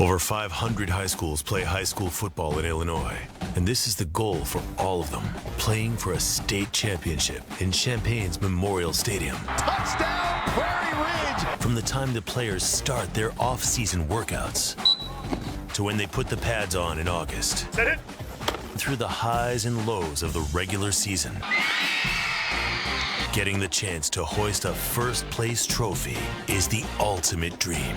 Over 500 high schools play high school football in Illinois, and this is the goal for all of them, playing for a state championship in Champaign's Memorial Stadium. Touchdown, Prairie Ridge! From the time the players start their off-season workouts to when they put the pads on in August, Set it. through the highs and lows of the regular season, getting the chance to hoist a first-place trophy is the ultimate dream.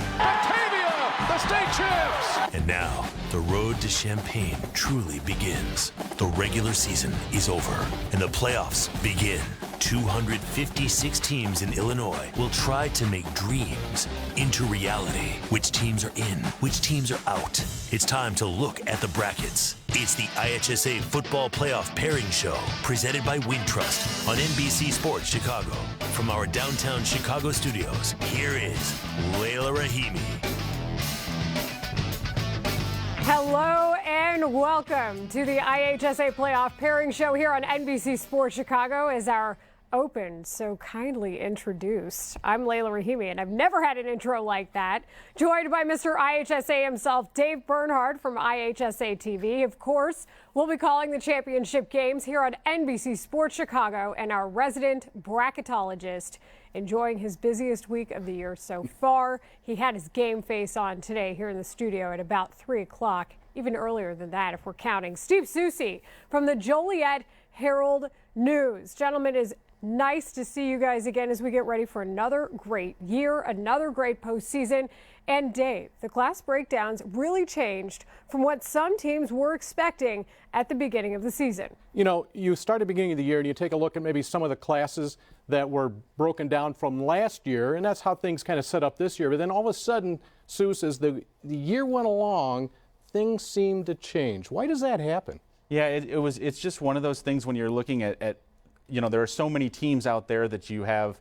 The state champs! And now, the road to Champaign truly begins. The regular season is over, and the playoffs begin. 256 teams in Illinois will try to make dreams into reality. Which teams are in? Which teams are out? It's time to look at the brackets. It's the IHSA Football Playoff Pairing Show, presented by Wintrust on NBC Sports Chicago. From our downtown Chicago studios, here is Layla Rahimi. Hello and welcome to the IHSA Playoff Pairing Show here on NBC Sports Chicago as our open so kindly introduced. I'm Layla Rahimi, and I've never had an intro like that. Joined by Mr. IHSA himself, Dave Bernhardt from IHSA TV. Of course, we'll be calling the championship games here on NBC Sports Chicago, and our resident bracketologist enjoying his busiest week of the year so far. He had his game face on today here in the studio at about 3 o'clock, even earlier than that if we're counting. Steve Susi from the Joliet Herald News. Gentlemen, it's nice to see you guys again as we get ready for another great year, another great postseason. And Dave, the class breakdowns really changed from what some teams were expecting at the beginning of the season. You know, you start at the beginning of the year and you take a look at maybe some of the classes that were broken down from last year, and that's how things kind of set up this year. But then all of a sudden, Seuss, as the year went along, things seemed to change. Why does that happen? Yeah, it's just one of those things when you're looking at you know, there are so many teams out there that you have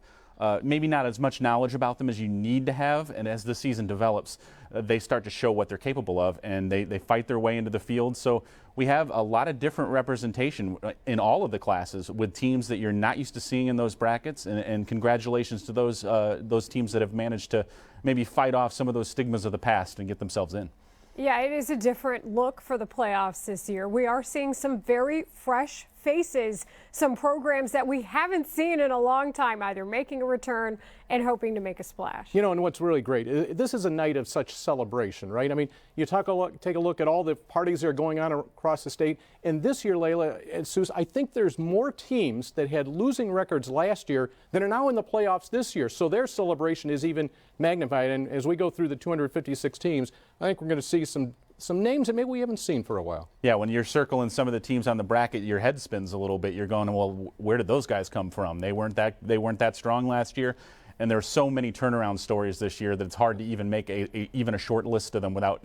maybe not as much knowledge about them as you need to have, and as the season develops, they start to show what they're capable of, and they fight their way into the field. So we have a lot of different representation in all of the classes with teams that you're not used to seeing in those brackets, and congratulations to those teams that have managed to maybe fight off some of those stigmas of the past and get themselves in. Yeah, it is a different look for the playoffs this year. We are seeing some very fresh faces, some programs that we haven't seen in a long time, either making a return and hoping to make a splash. You know, and what's really great, this is a night of such celebration, right? I mean, you take a look at all the parties that are going on across the state, and this year, Layla and Seuss, I think there's more teams that had losing records last year that are now in the playoffs this year, so their celebration is even magnified. And as we go through the 256 teams, I think we're going to see some names that maybe we haven't seen for a while. Yeah, when you're circling some of the teams on the bracket, your head spins a little bit. You're going, well, where did those guys come from? They weren't that strong last year, and there are so many turnaround stories this year that it's hard to even make even a short list of them without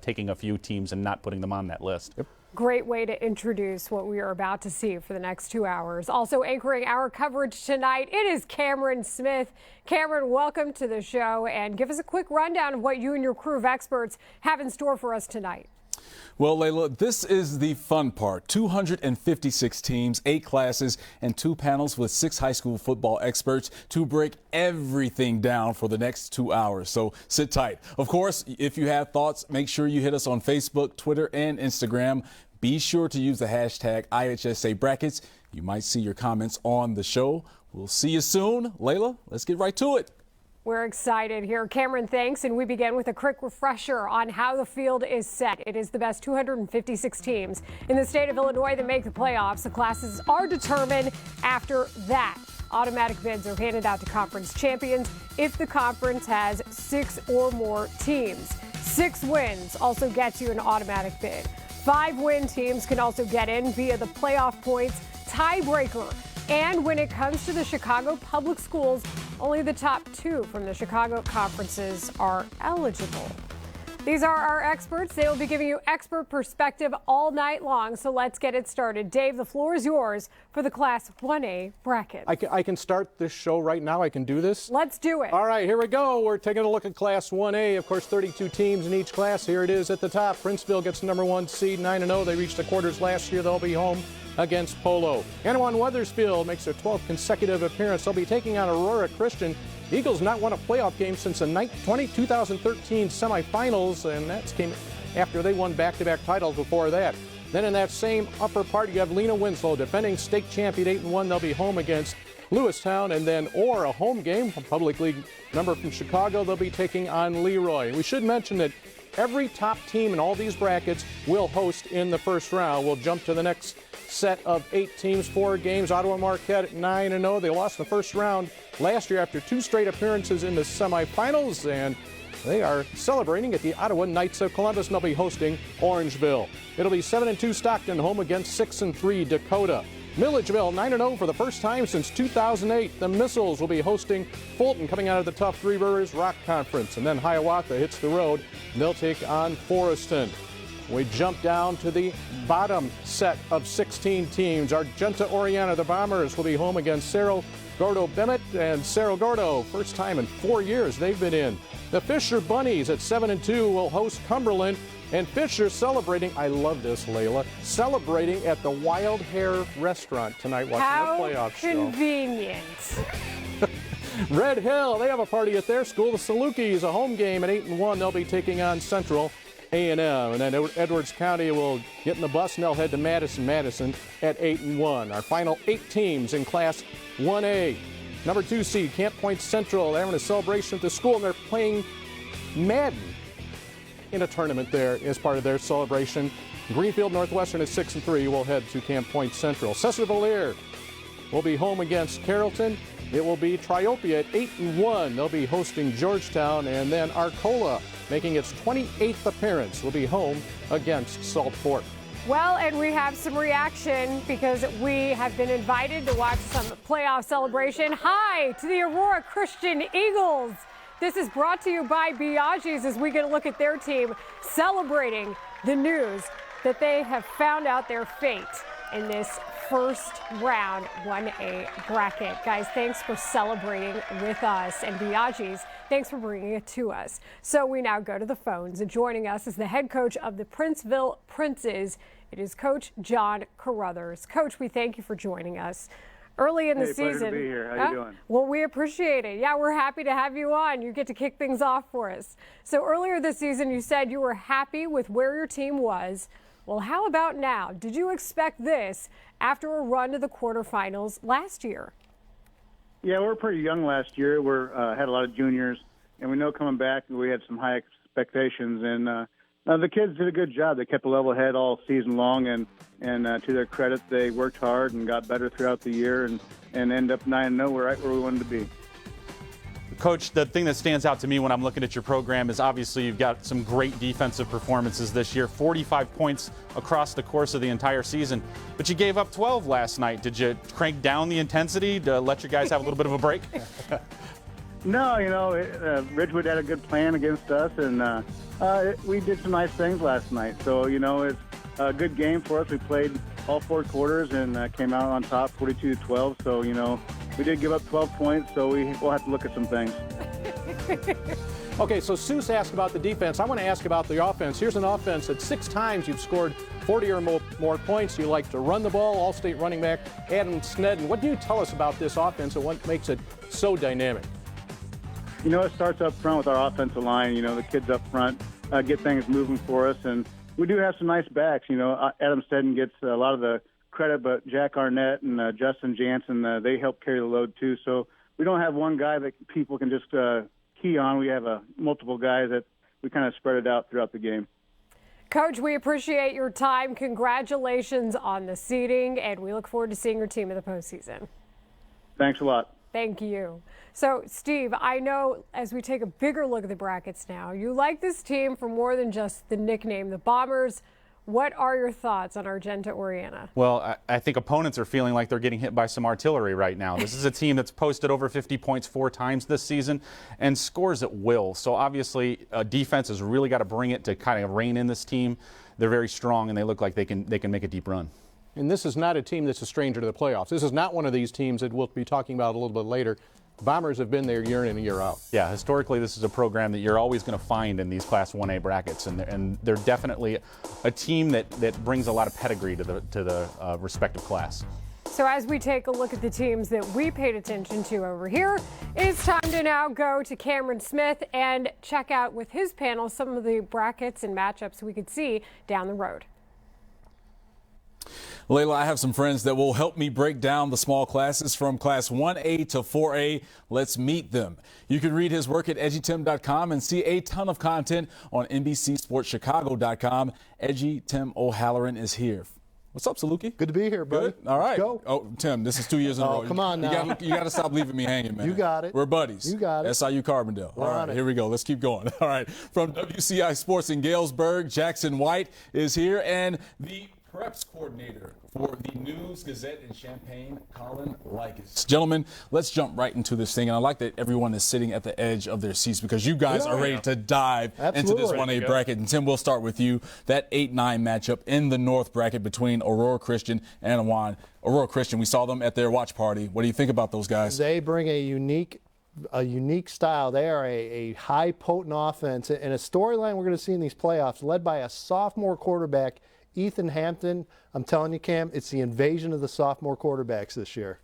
taking a few teams and not putting them on that list. Yep. Great way to introduce what we are about to see for the next 2 hours. Also anchoring our coverage tonight, it is Cameron Smith. Cameron, welcome to the show, and give us a quick rundown of what you and your crew of experts have in store for us tonight. Well, Layla, this is the fun part. 256 teams, 8 classes, and 2 panels with 6 high school football experts to break everything down for the next 2 hours. So sit tight. Of course, if you have thoughts, make sure you hit us on Facebook, Twitter, and Instagram. Be sure to use the hashtag IHSA Brackets. You might see your comments on the show. We'll see you soon. Layla, let's get right to it. We're excited here. Cameron, thanks. And we begin with a quick refresher on how the field is set. It is the best 256 teams in the state of Illinois that make the playoffs. The classes are determined after that. Automatic bids are handed out to conference champions if the conference has 6 or more teams. 6 wins also gets you an automatic bid. 5-win teams can also get in via the playoff points tiebreaker. And when it comes to the Chicago public schools, only the top 2 from the Chicago conferences are eligible. These are our experts. They will be giving you expert perspective all night long. So let's get it started. Dave, the floor is yours for the Class 1A bracket. I can start this show right now. I can do this. Let's do it. All right, here we go. We're taking a look at Class 1A. Of course, 32 teams in each class. Here it is at the top. Princeville gets the number 1 seed, 9-0. They reached the quarters last year. They'll be home against Polo. Anawan Weathersfield makes their 12th consecutive appearance. They'll be taking on Aurora Christian. Eagles not won a playoff game since the 2013 semifinals, and that came after they won back-to-back titles before that. Then in that same upper part, you have Lena Winslow, defending state champion 8-1. They'll be home against Lewistown, and then Orr, a home game, a public league member from Chicago. They'll be taking on Leroy. We should mention that every top team in all these brackets will host in the first round. We'll jump to the next set of 8 teams, 4 games. Ottawa Marquette at 9-0. They lost in the first round last year after 2 straight appearances in the semifinals, and they are celebrating at the Ottawa Knights of Columbus, and they'll be hosting Orangeville. It'll be 7-2 Stockton home against 6-3 Dakota. Milledgeville 9-0 for the first time since 2008. The Missiles will be hosting Fulton, coming out of the tough Three Rivers Rock Conference. And then Hiawatha hits the road, and they'll take on Forreston. We jump down to the bottom set of 16 teams. Argenta Oriana, the Bombers, will be home against Cerro Gordo Bemet and Cerro Gordo. First time in 4 years they've been in. The Fisher Bunnies at 7-2 will host Cumberland. And Fisher celebrating, I love this, Layla, celebrating at the Wild Hare restaurant tonight watching the playoff show. How convenient. Red Hill, they have a party at their school. The Salukis, a home game at 8-1. They'll be taking on Central A&M. And then Edwards County will get in the bus and they'll head to Madison at 8-1. Our final 8 teams in Class 1A. Number 2 seed, Camp Point Central. They're having a celebration at the school, and they're playing Madden in a tournament there as part of their celebration. Greenfield Northwestern at 6-3 will head to Camp Point Central. Cesar Valere will be home against Carrollton. It will be Triopia at 8-1. They'll be hosting Georgetown, and then Arcola, making its 28th appearance, will be home against Salt Fork. Well, and we have some reaction because we have been invited to watch some playoff celebration. Hi to the Aurora Christian Eagles. This is brought to you by Biaggi's as we get a look at their team celebrating the news that they have found out their fate in this first round 1A bracket. Guys, thanks for celebrating with us. And Biaggi's, thanks for bringing it to us. So we now go to the phones. And joining us is the head coach of the Princeville Princes. It is Coach John Carruthers. Coach, we thank you for joining us. Early in the season. Pleasure to be here. How you doing? Well, we appreciate it. Yeah, we're happy to have you on. You get to kick things off for us. So earlier this season, you said you were happy with where your team was. Well, how about now? Did you expect this after a run to the quarterfinals last year? Yeah, we were pretty young last year. We had a lot of juniors, and we know coming back we had some high expectations. And the kids did a good job. They kept a level head all season long, and to their credit, they worked hard and got better throughout the year and ended up 9-0. We're right where we wanted to be. Coach, the thing that stands out to me when I'm looking at your program is obviously you've got some great defensive performances this year, 45 points across the course of the entire season, but you gave up 12 last night. Did you crank down the intensity to let your guys have a little bit of a break? No, Ridgewood had a good plan against us, and we did some nice things last night. So, it's a good game for us. We played all 4 quarters and came out on top 42-12. So, we did give up 12 points, so we'll have to look at some things. Okay, so Seuss asked about the defense. I want to ask about the offense. Here's an offense that 6 times you've scored 40 or more points. You like to run the ball. All-state running back Adam Snedden. What do you tell us about this offense and what makes it so dynamic? It starts up front with our offensive line. The kids up front get things moving for us, and we do have some nice backs. Adam Snedden gets a lot of the credit, but Jack Arnett and Justin Jansen, they help carry the load too. So we don't have one guy that people can just key on. We have multiple guys that we kind of spread it out throughout the game. Coach, we appreciate your time. Congratulations on the seeding, and we look forward to seeing your team in the postseason. Thanks a lot. Thank you. So, Steve, I know as we take a bigger look at the brackets now, you like this team for more than just the nickname, the Bombers. What are your thoughts on Argenta Oriana? Well, I think opponents are feeling like they're getting hit by some artillery right now. This is a team that's posted over 50 points 4 times this season and scores at will. So obviously, defense has really got to bring it to kind of rein in this team. They're very strong, and they look like they can make a deep run. And this is not a team that's a stranger to the playoffs. This is not one of these teams that we'll be talking about a little bit later Bombers have been there year in and year out. Yeah, historically, this is a program that you're always going to find in these Class 1A brackets, and they're definitely a team that brings a lot of pedigree to the respective class. So as we take a look at the teams that we paid attention to over here, it's time to now go to Cameron Smith and check out with his panel some of the brackets and matchups we could see down the road. Layla, I have some friends that will help me break down the small classes from Class 1A to 4A. Let's meet them. You can read his work at edgytim.com and see a ton of content on NBC Sports Chicago.com. Edgy Tim O'Halloran is here. What's up, Saluki? Good to be here, buddy. Good. All right. Let's go. Oh, Tim, this is 2 years in a row. Come on now. You got to stop leaving me hanging, man. You got it. We're buddies. You got it. SIU Carbondale. All right, here we go. Let's keep going. All right. From WCI Sports in Galesburg, Jackson White is here, and the preps coordinator for the News Gazette in Champaign, Colin Likis. Gentlemen, let's jump right into this thing. And I like that everyone is sitting at the edge of their seats because you guys are ready to dive into this 1A bracket. And Tim, we'll start with you. That 8-9 matchup in the North bracket between Aurora Christian and Aurora Christian. We saw them at their watch party. What do you think about those guys? They bring a unique style. They are a high, potent offense. And a storyline we're going to see in these playoffs led by a sophomore quarterback, Ethan Hampton. I'm telling you, Cam, it's the invasion of the sophomore quarterbacks this year.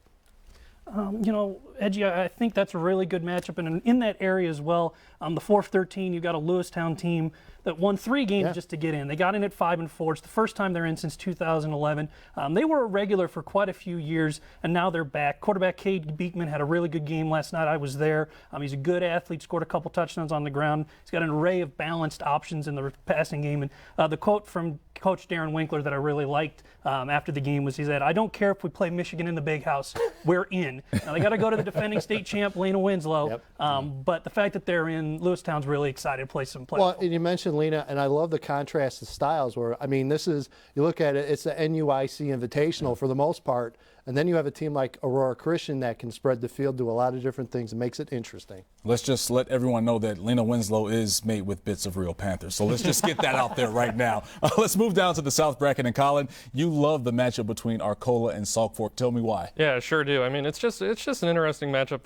Edgy, I think that's a really good matchup. And in that area as well, the 4-13, you've got a Lewistown team that won 3 games just to get in. They got in at 5-4. It's the first time they're in since 2011. They were a regular for quite a few years, and now they're back. Quarterback Cade Beekman had a really good game last night. I was there. He's a good athlete, scored a couple touchdowns on the ground. He's got an array of balanced options in the passing game. And the quote from Coach Darren Winkler that I really liked after the game was, he said, "I don't care if we play Michigan in the Big House. We're in." Now, they got to go to the defending state champ, Lena Winslow. But the fact that they're in, Lewistown's really excited to play some playoffs. Well, and you mentioned Lena, and I love the contrast of styles where, this is, you look at it, it's the NUIC Invitational for the most part, and then you have a team like Aurora Christian that can spread the field, do a lot of different things, and makes it interesting. Let's just let everyone know that Lena Winslow is made with bits of real Panthers. So let's just get that out there right now. Let's move down to the South bracket. And Colin, you love the matchup between Arcola and Sauk Fork. Tell me why. Yeah, sure do. It's just an interesting matchup.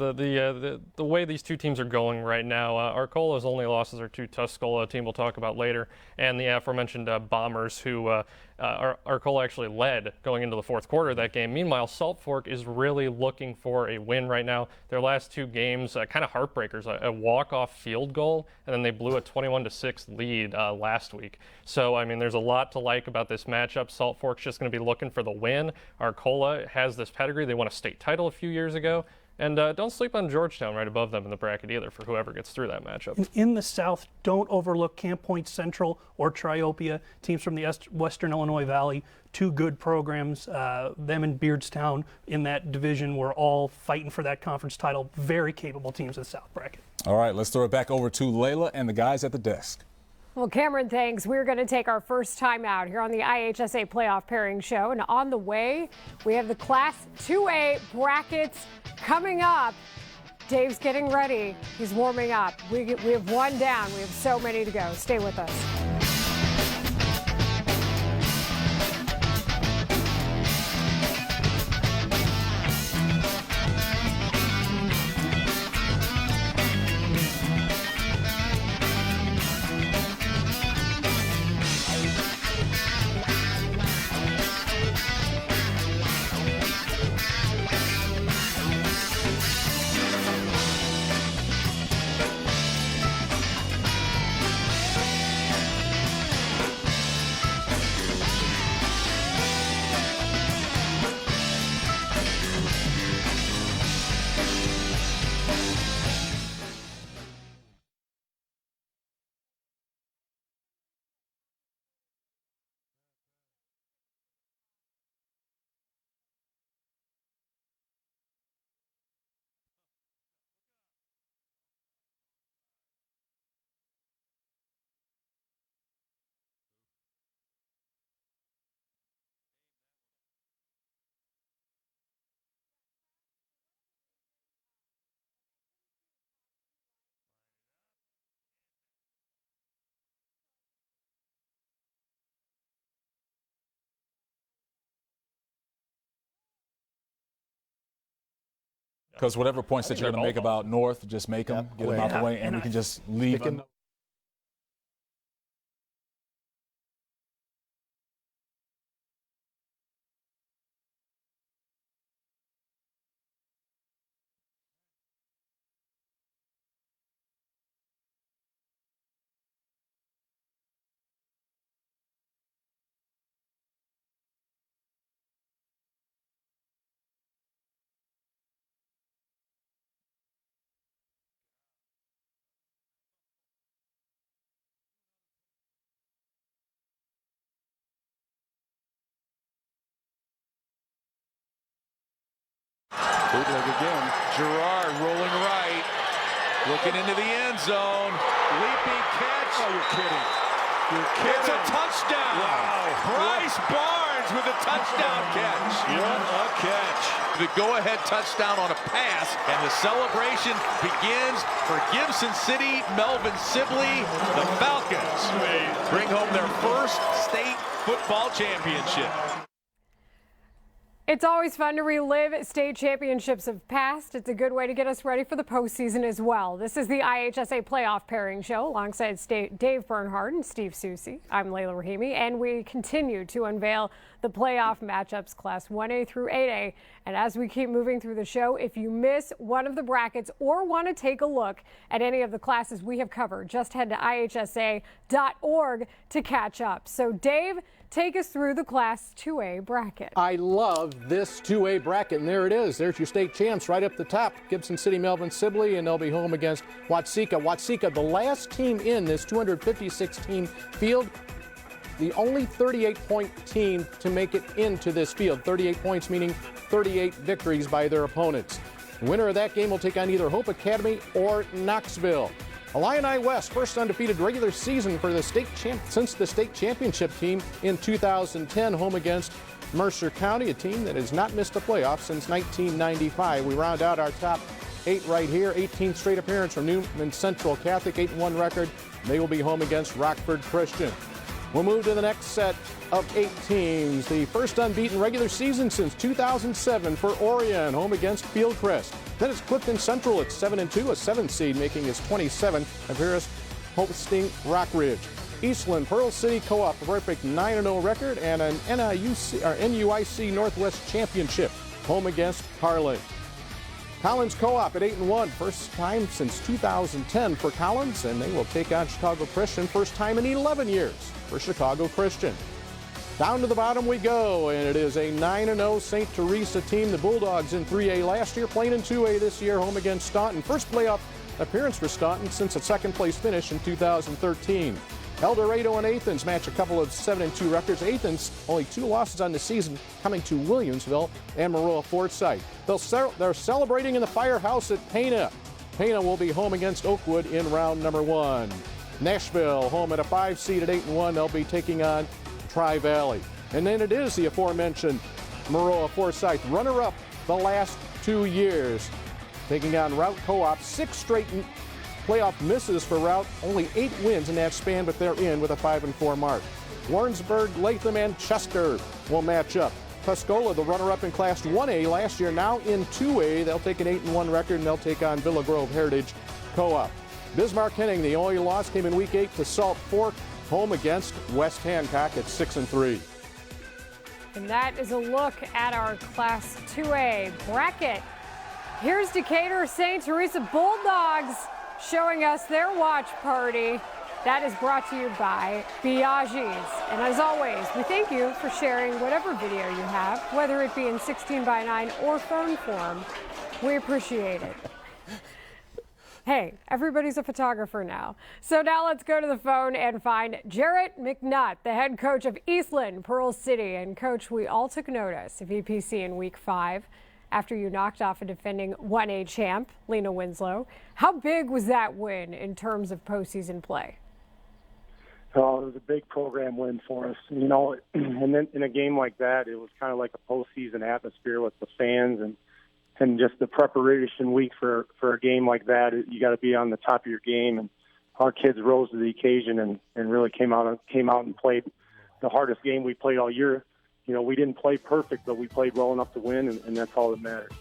The way these two teams are going right now. Arcola's only losses are to Tuscola, a team we'll talk about later, and the aforementioned Bombers, who Arcola actually led going into the fourth quarter of that game. Meanwhile, Salt Fork is really looking for a win right now. Their last 2 games, kind of heartbreakers, a walk-off field goal, and then they blew a 21-6 lead last week. So, there's a lot to like about this matchup. Salt Fork's just going to be looking for the win. Arcola has this pedigree. They won a state title a few years ago. And don't sleep on Georgetown right above them in the bracket either for whoever gets through that matchup. In the South, don't overlook Camp Point Central or Triopia, teams from the Western Illinois Valley. 2 good programs. Them and Beardstown in that division were all fighting for that conference title. Very capable teams in the South bracket. All right, let's throw it back over to Layla and the guys at the desk. Well, Cameron, thanks. We're going to take our first time out here on the IHSA Playoff Pairing Show. And on the way, we have the Class 2A brackets coming up. Dave's getting ready. He's warming up. We have 1 down. We have so many to go. Stay with us. Because whatever points that you're going to make about North, just make them, get them out the way, and we can just leave. Bootleg again. Gerard rolling right. Looking into the end zone. Leaping catch. Oh, you're kidding. You're kidding. It's a touchdown. Wow. Bryce Barnes with a touchdown catch. What a catch. The go-ahead touchdown on a pass, and the celebration begins for Gibson City, Melvin Sibley. The Falcons bring home their first state football championship. It's always fun to relive state championships of past. It's a good way to get us ready for the postseason as well. This is the IHSA Playoff Pairing Show alongside Dave Bernhardt and Steve Susi. I'm Layla Rahimi, and we continue to unveil the playoff matchups Class 1A through 8A. And as we keep moving through the show, if you miss one of the brackets or want to take a look at any of the classes we have covered, just head to IHSA.org to catch up. So Dave, take us through the Class 2A bracket. I love this 2A bracket, and there it is. There's your state champs right up the top. Gibson City, Melvin Sibley, and they'll be home against Watsika. Watsika, the last team in this 256-team field, the only 38-point team to make it into this field. 38 points meaning 38 victories by their opponents. The winner of that game will take on either Hope Academy or Knoxville. Illini West, first undefeated regular season for the since the state championship team in 2010, home against Mercer County, a team that has not missed a playoff since 1995. We round out our top 8 right here. 18th straight appearance from Newman Central Catholic, 8-1 record. They will be home against Rockford Christian. We'll move to the next set of 8 teams. The first unbeaten regular season since 2007 for Orion, home against Fieldcrest. Then it's Clifton Central at 7-2, a 7th seed, making his 27th appearance, hosting Rock Ridge. Eastland Pearl City Co-op, a perfect 9-0 record, and an NUIC Northwest Championship, home against Harlan. Collins Co-op at 8-1, first time since 2010 for Collins, and they will take on Chicago Christian, first time in 11 years for Chicago Christian. Down to the bottom we go, and it is a 9-0 St. Teresa team. The Bulldogs in 3A last year, playing in 2A this year, home against Staunton. First playoff appearance for Staunton since a second-place finish in 2013. El Dorado and Athens match a couple of 7-2 records. Athens only 2 losses on the season, coming to Williamsville and Maroa Forsyth. They're celebrating in the Firehouse at Pana. Pana will be home against Oakwood in round number 1. Nashville home at a 5 seed at 8-1. They'll be taking on Tri-Valley. And then it is the aforementioned Maroa Forsyth, runner-up the last 2 years, taking on Route Co-op. 6 straight playoff misses for Route, only 8 wins in that span, but they're in with a 5-4 mark. Warrensburg, Latham, and Chester will match up. Tuscola, the runner-up in Class 1A last year, now in 2A. They'll take an 8-1 record, and they'll take on Villa Grove Heritage Co-op. Bismarck-Henning, the only loss came in Week 8 to Salt Fork, home against West Hancock at 6-3. And that is a look at our Class 2A bracket. Here's Decatur St. Teresa Bulldogs showing us their watch party. That is brought to you by Biaggi's. And as always, we thank you for sharing whatever video you have, whether it be in 16:9 or phone form. We appreciate it. Hey, everybody's a photographer now. So now let's go to the phone and find Jarrett McNutt, the head coach of Eastland Pearl City. And coach, we all took notice of EPC in week 5 after you knocked off a defending 1A champ, Lena Winslow. How big was that win in terms of postseason play? Oh, it was a big program win for us. You know, and then in a game like that, it was kind of like a postseason atmosphere with the fans and just the preparation week for a game like that. You got to be on the top of your game, and our kids rose to the occasion and really came out and played the hardest game we played all year. You know, we didn't play perfect, but we played well enough to win, and that's all that matters.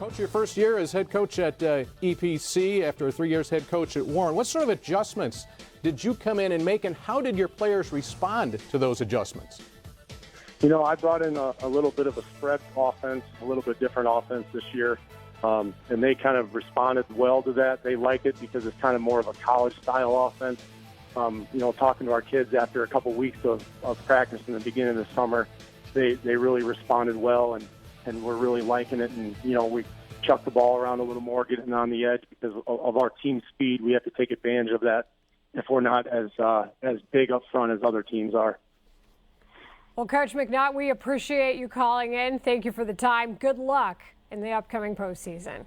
Coach, your first year as head coach at EPC after 3 years head coach at Warren. What sort of adjustments did you come in and make, and how did your players respond to those adjustments? You know, I brought in a little bit of a spread offense, a little bit different offense this year, and they kind of responded well to that. They like it because it's kind of more of a college-style offense. You know, talking to our kids after a couple weeks of practice in the beginning of the summer, they really responded well, and we're really liking it. And, you know, we chuck the ball around a little more, getting on the edge because of our team speed. We have to take advantage of that if we're not as big up front as other teams are. Well, Coach McNutt, we appreciate you calling in. Thank you for the time. Good luck in the upcoming postseason.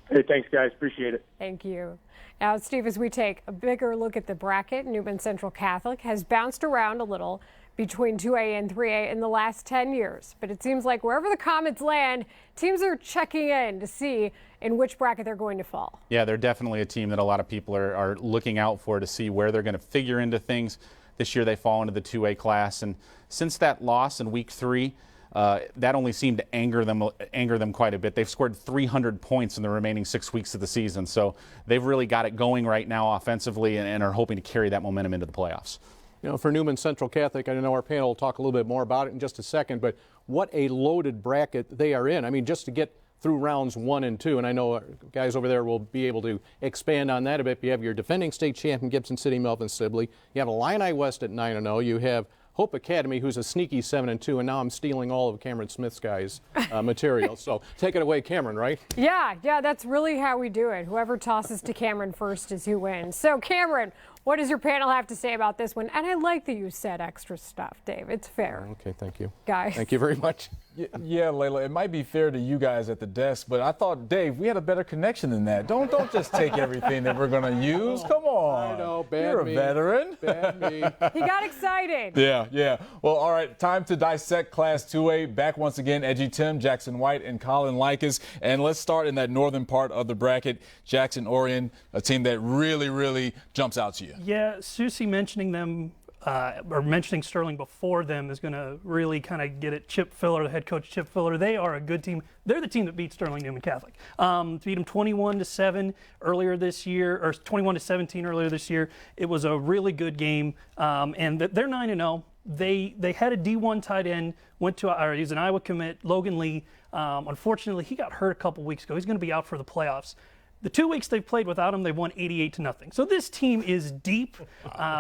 Hey, thanks, guys. Appreciate it. Thank you. Now, Steve, as we take a bigger look at the bracket, Newman Central Catholic has bounced around a little between 2A and 3A in the last 10 years. But it seems like wherever the Comets land, teams are checking in to see in which bracket they're going to fall. Yeah, they're definitely a team that a lot of people are looking out for to see where they're going to figure into things. This year they fall into the 2A class, and since that loss in week 3, that only seemed to anger them quite a bit. They've scored 300 points in the remaining 6 weeks of the season, so they've really got it going right now offensively and are hoping to carry that momentum into the playoffs. You know, for Newman Central Catholic, I know our panel will talk a little bit more about it in just a second, but what a loaded bracket they are in. I mean, just to get through rounds 1 and 2, and I know guys over there will be able to expand on that a bit. You have your defending state champion Gibson City, Melvin Sibley. You have Illini West at 9-0. You have Hope Academy, who's a sneaky 7-2, and now I'm stealing all of Cameron Smith's guys' material. So take it away, Cameron, right? Yeah, that's really how we do it. Whoever tosses to Cameron first is who wins. So, Cameron, what does your panel have to say about this one? And I like that you said extra stuff, Dave. It's fair. Okay, thank you. Guys. Thank you very much. Yeah, Layla, it might be fair to you guys at the desk, but I thought, Dave, we had a better connection than that. Don't just take everything that we're going to use. Come on. I know, bad You're me. a veteran. Bad me. He got excited. Yeah. Well, all right, time to dissect Class 2A. Back once again, Edgy Tim, Jackson White, and Colin Likas. And let's start in that northern part of the bracket. Jackson Orion, a team that really, really jumps out to you. Yeah, Susie mentioning them or mentioning Sterling before them is going to really kind of get it. Chip Filler, the head coach Chip Filler, they are a good team. They're the team that beat Sterling Newman Catholic. Beat them 21-7 earlier this year, or 21-17 earlier this year. It was a really good game, and they're 9-0. They had a D1 tight end, he's an Iowa commit, Logan Lee. Unfortunately, he got hurt a couple weeks ago. He's going to be out for the playoffs. The 2 weeks they've played without him, they've won 88-0. So this team is deep.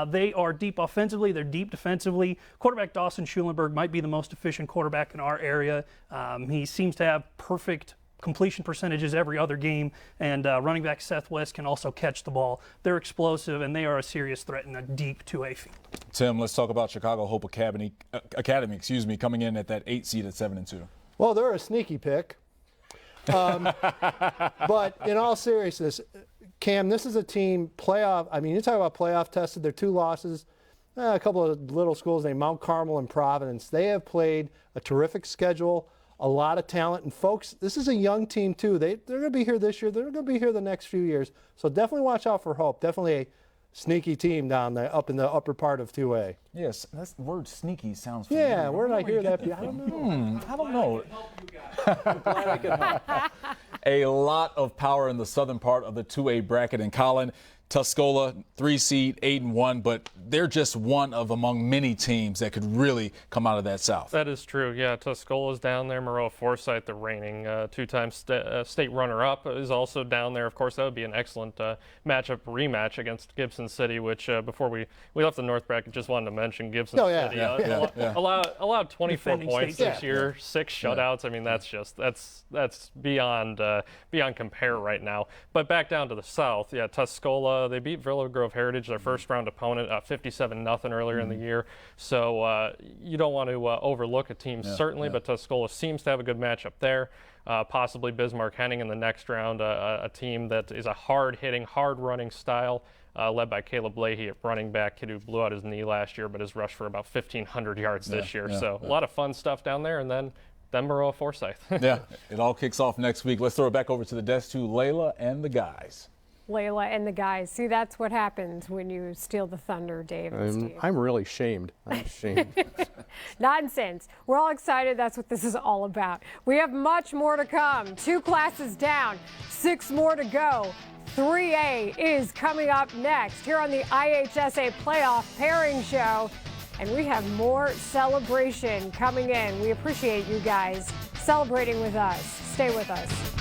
They are deep offensively. They're deep defensively. Quarterback Dawson Schulenberg might be the most efficient quarterback in our area. He seems to have perfect completion percentages every other game. And running back Seth West can also catch the ball. They're explosive, and they are a serious threat in a deep 2A field. Tim, let's talk about Chicago Hope Academy, coming in at that 8 seed at 7-2. Well, they're a sneaky pick. But in all seriousness, Cam, this is a team playoff. I mean, you talk about playoff tested. Their 2 losses, a couple of little schools named Mount Carmel and Providence. They have played a terrific schedule, a lot of talent. And folks, this is a young team too. They're going to be here this year. They're going to be here the next few years. So definitely watch out for Hope. Definitely a sneaky team down there, up in the upper part of 2A. Yes, that's the word sneaky sounds familiar. Yeah, where did I hear that? I don't know. I'm glad I could help. A lot of power in the southern part of the 2A bracket. And Colin, Tuscola, 3 seed, 8-1, but they're just one of among many teams that could really come out of that south. That is true. Yeah, Tuscola's down there. Moreau Forsyth, the reigning 2-time state runner-up, is also down there. Of course, that would be an excellent rematch against Gibson City, which before we left the north bracket, just wanted to mention Gibson City allowed 24 points this year, 6 shutouts. I mean, that's beyond compare right now. But back down to the south, Tuscola. They beat Villa Grove Heritage, their first round opponent, 57-0 earlier in the year. So you don't want to overlook a team, certainly, but Tuscola seems to have a good matchup there. Possibly Bismarck Henning in the next round, a team that is a hard-hitting, hard-running style, led by Caleb Leahy at running back, kid who blew out his knee last year but has rushed for about 1,500 yards this year. So a lot of fun stuff down there, and then Moreau Forsyth. It all kicks off next week. Let's throw it back over to the desk to Layla and the guys. Layla and the guys. See, that's what happens when you steal the thunder, Dave and Steve. I'm really shamed. I'm shamed. Nonsense. We're all excited. That's what this is all about. We have much more to come. 2 classes down, 6 more to go. 3A is coming up next here on the IHSA Playoff Pairing Show. And we have more celebration coming in. We appreciate you guys celebrating with us. Stay with us.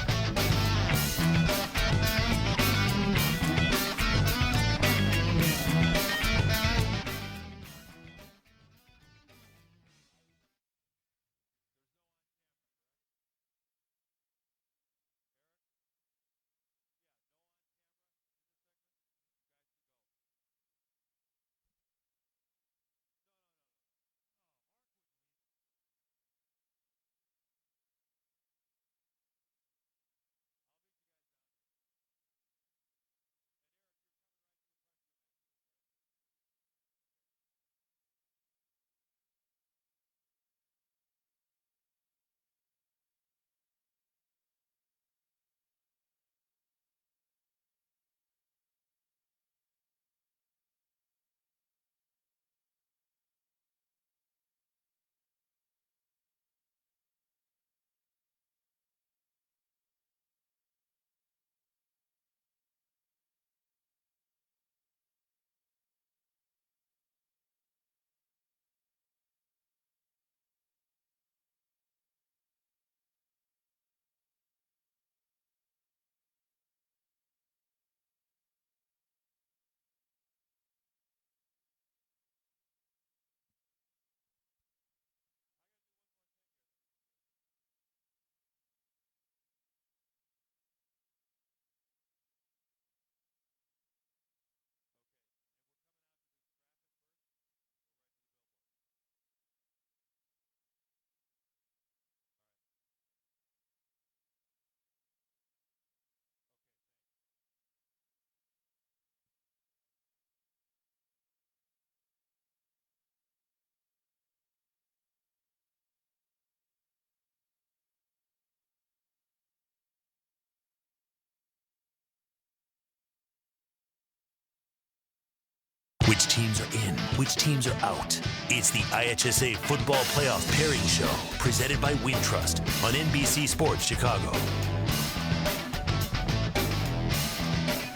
Which teams are in, which teams are out. It's the IHSA Football Playoff Pairing Show, presented by Wintrust on NBC Sports Chicago.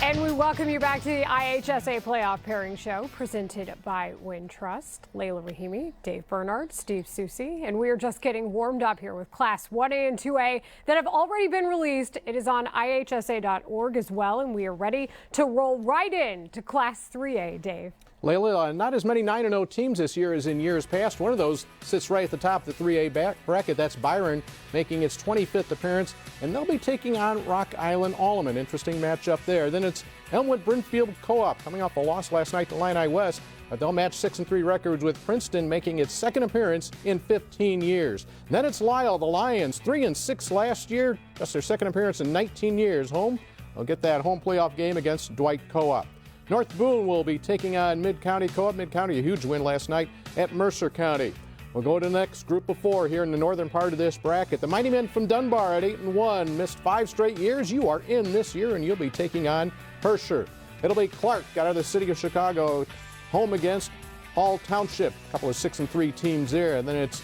And we welcome you back to the IHSA Playoff Pairing Show, presented by Wintrust. Layla Rahimi, Dave Bernard, Steve Susi, and we are just getting warmed up here with Class 1A and 2A that have already been released. It is on IHSA.org as well, and we are ready to roll right in to Class 3A, Dave. Layla, not as many 9-0 teams this year as in years past. One of those sits right at the top of the 3A bracket. That's Byron, making its 25th appearance, and they'll be taking on Rock Island Allman. Interesting matchup there. Then it's Elmwood Brimfield Co-op, coming off a loss last night to Illini West. They'll match 6-3 records with Princeton, making its second appearance in 15 years. Then it's Lisle, the Lions, 3-6 last year. That's their second appearance in 19 years. Home, they'll get that home playoff game against Dwight Co-op. North Boone will be taking on Mid-County Co-op. Mid-County, a huge win last night at Mercer County. We'll go to the next group of 4 here in the northern part of this bracket. The Mighty Men from Dunbar at 8-1, missed 5 straight years. You are in this year, and you'll be taking on Herscher. It'll be Clark out of the city of Chicago, home against Hall Township. A couple of 6-3 teams there. And then it's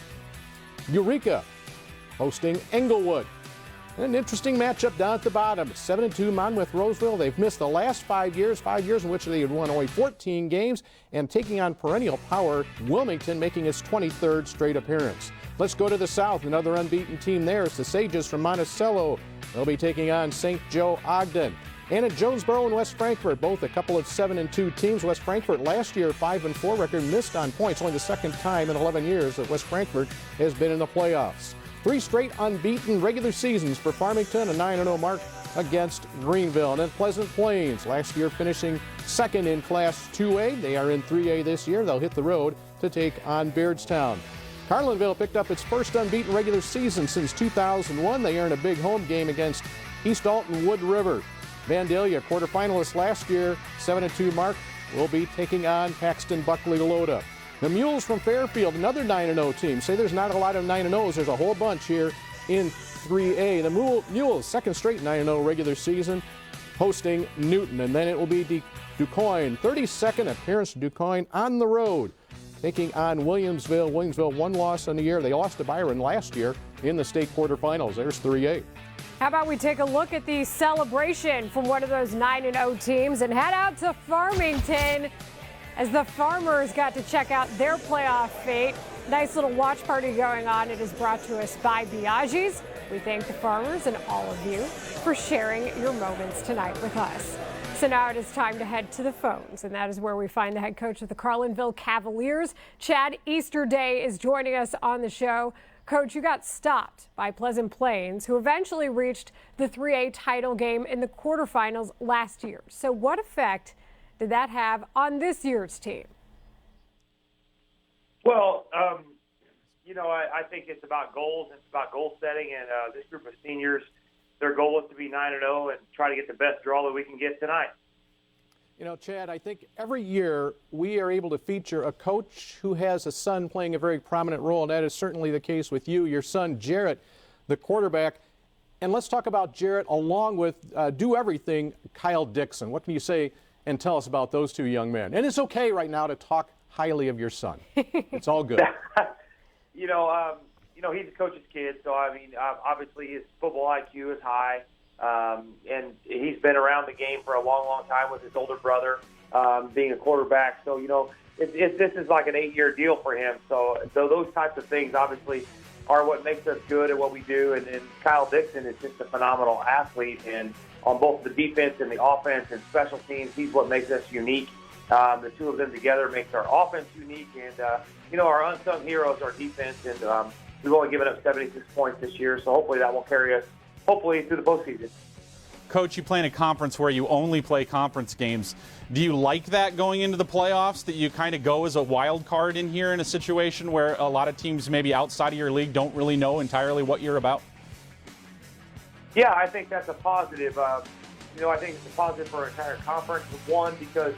Eureka hosting Englewood. An interesting matchup down at the bottom. 7-2 Monmouth Roseville. They've missed the last 5 years in which they had won only 14 games, and taking on perennial power Wilmington, making its 23rd straight appearance. Let's go to the south. Another unbeaten team there is the Sages from Monticello. They'll be taking on St. Joe Ogden. And at Jonesboro and West Frankfort, both a couple of 7-2 teams. West Frankfort last year, 5-4 record, missed on points. Only the second time in 11 years that West Frankfort has been in the playoffs. 3 straight unbeaten regular seasons for Farmington, a 9-0 mark against Greenville. And then Pleasant Plains, last year finishing second in Class 2A. They are in 3A this year. They'll hit the road to take on Beardstown. Carlinville picked up its first unbeaten regular season since 2001. They earned a big home game against East Alton Wood River. Vandalia, quarterfinalist last year, 7-2 mark, will be taking on Paxton Buckley Lota. The Mules from Fairfield, another 9-0 team. Say there's not a lot of 9-0s. There's a whole bunch here in 3A. The Mules, second straight 9-0 regular season. hosting Newton. And then it will be DuQuoin. 32nd appearance DuQuoin on the road, taking on Williamsville. Williamsville, one loss on the year. They lost to Byron last year in the state quarterfinals. There's 3A. How about we take a look at the celebration from one of those 9-0 teams and head out to Farmington as the Farmers got to check out their playoff fate. Nice little watch party going on. It is brought to us by Biaggi's. We thank the Farmers and all of you for sharing your moments tonight with us. So now it is time to head to the phones, and that is where we find the head coach of the Carlinville Cavaliers. Chad Easterday is joining us on the show. Coach, you got stopped by Pleasant Plains, who eventually reached the 3A title game in the quarterfinals last year. So what effect did that have on this year's team? Well, I think it's about goals. It's about goal setting, and this group of seniors, their goal is to be 9-0 and try to get the best draw that we can get tonight. You know, Chad, I think every year we are able to feature a coach who has a son playing a very prominent role, and that is certainly the case with you, your son, Jarrett, the quarterback. And let's talk about Jarrett along with Do Everything, Kyle Dixon. What can you say and tell us about those two young men? And it's okay right now to talk highly of your son. It's all good. He's a coach's kid, so, obviously his football IQ is high. And he's been around the game for a long, long time with his older brother being a quarterback. So, this is like an 8-year deal for him. So those types of things obviously are what makes us good at what we do. And Kyle Dixon is just a phenomenal athlete. And on both the defense and the offense and special teams, he's what makes us unique. The two of them together makes our offense unique. And, our unsung heroes, our defense. And we've only given up 76 points this year. So hopefully that will carry us hopefully through the postseason. Coach, you play in a conference where you only play conference games. Do you like that going into the playoffs, that you kind of go as a wild card in here in a situation where a lot of teams maybe outside of your league don't really know entirely what you're about? Yeah, I think that's a positive. I think it's a positive for our entire conference. One, because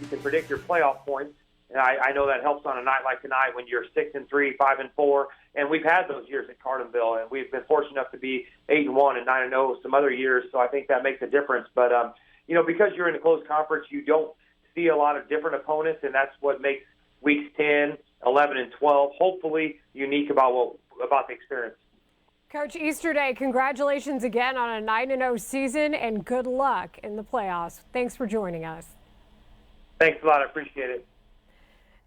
you can predict your playoff points. And I know that helps on a night like tonight when you're 6-3, 5-4, and we've had those years at Carlinville, and we've been fortunate enough to be 8-1 and 9-0 some other years. So I think that makes a difference. But because you're in a closed conference, you don't see a lot of different opponents, and that's what makes weeks 10, 11, and 12 hopefully unique about the experience. Coach Easterday, congratulations again on a 9-0 season, and good luck in the playoffs. Thanks for joining us. Thanks a lot. I appreciate it.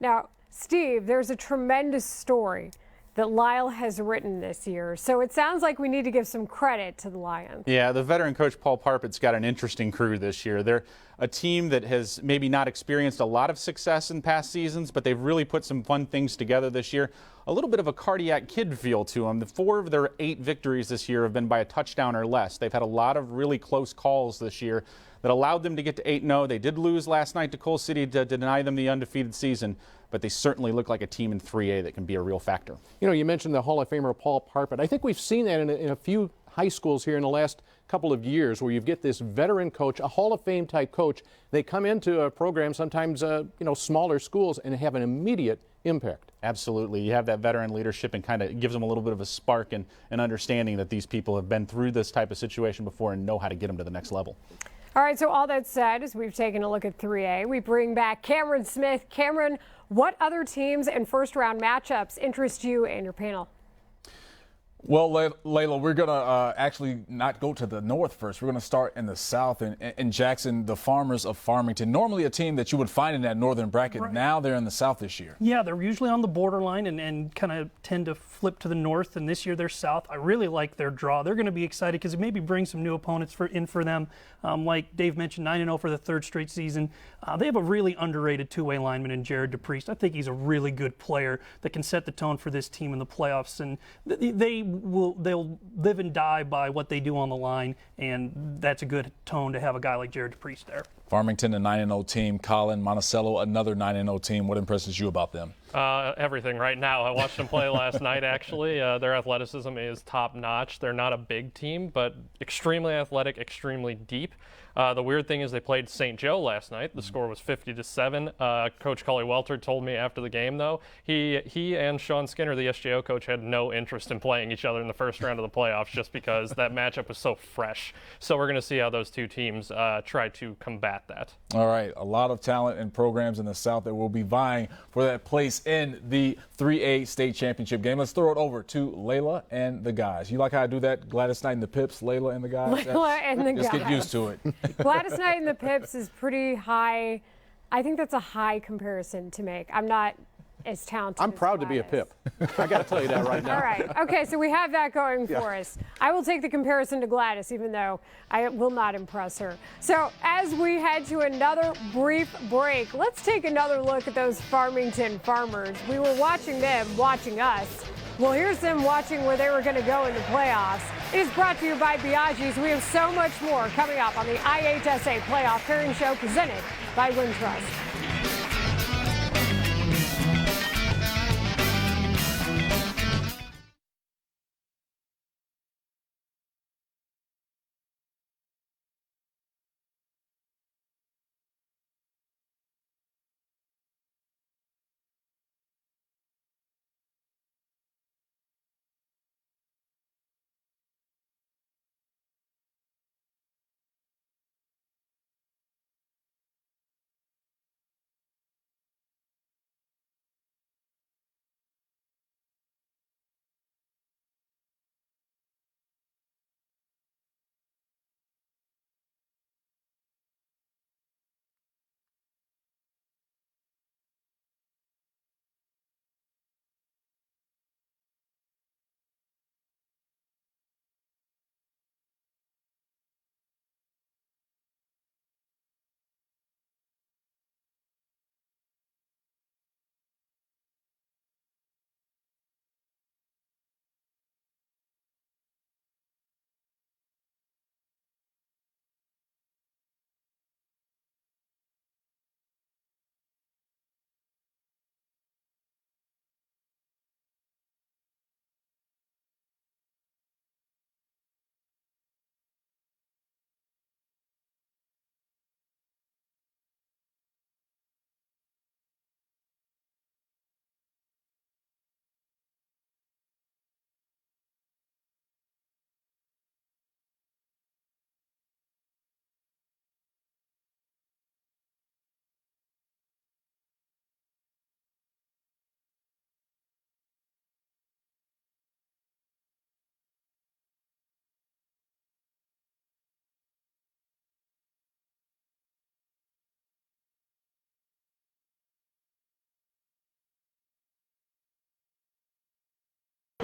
Now, Steve, there's a tremendous story that Lyle has written this year. So it sounds like we need to give some credit to the Lions. Yeah, the veteran coach Paul Parpett's got an interesting crew this year. They're a team that has maybe not experienced a lot of success in past seasons, but they've really put some fun things together this year. A little bit of a cardiac kid feel to them. 4 of their 8 victories this year have been by a touchdown or less. They've had a lot of really close calls this year that allowed them to get to 8-0. They did lose last night to Coal City to deny them the undefeated season, but they certainly look like a team in 3A that can be a real factor. You know, you mentioned the Hall of Famer Paul Parpett. I think we've seen that in a few high schools here in the last couple of years where you get this veteran coach, a Hall of Fame type coach. They come into a program, sometimes smaller schools, and have an immediate impact. Absolutely. You have that veteran leadership and kind of gives them a little bit of a spark and an understanding that these people have been through this type of situation before and know how to get them to the next level. All right, so all that said, as we've taken a look at 3A, we bring back Cameron Smith. Cameron, what other teams and first-round matchups interest you and your panel? Well, Layla, we're going to actually not go to the north first. We're going to start in the south. In Jackson, the Farmers of Farmington, normally a team that you would find in that northern bracket. Right. Now they're in the south this year. Yeah, they're usually on the borderline and kind of tend to flip to the north, and this year they're south. I really like their draw. They're going to be excited because it maybe brings some new opponents for them. Like Dave mentioned, 9-0 for the 3rd straight season. They have a really underrated two-way lineman in Jared DePriest. I think he's a really good player that can set the tone for this team in the playoffs, and they'll live and die by what they do on the line, and that's a good tone to have a guy like Jared DePriest there. Farmington, a 9-0 team. Colin Monticello, another 9-0 team. What impresses you about them? Everything right now. I watched them play last night, actually. Their athleticism is top-notch. They're not a big team, but extremely athletic, extremely deep. The weird thing is they played St. Joe last night. The score was 50-7. Coach Cully Welter told me after the game, though, he and Sean Skinner, the SJO coach, had no interest in playing each other in the first round of the playoffs just because that matchup was so fresh. So we're going to see how those two teams try to combat that. All right, a lot of talent and programs in the South that will be vying for that place in the 3A state championship game. Let's throw it over to Layla and the guys. You like how I do that? Gladys Knight and the Pips, Layla and the guys? Layla and the guys. Just get used to it. Gladys Knight and the Pips is pretty high. I think that's a high comparison to make. I'm not as talented. I'm proud to be a Pip. I got to tell you that right now. All right. Okay, so we have that going for us. I will take the comparison to Gladys, even though I will not impress her. So as we head to another brief break, let's take another look at those Farmington Farmers. We were watching them watching us. Well, here's them watching where they were going to go in the playoffs. It is brought to you by Biaggi's. We have so much more coming up on the IHSA Playoff Pairing Show presented by Wintrust.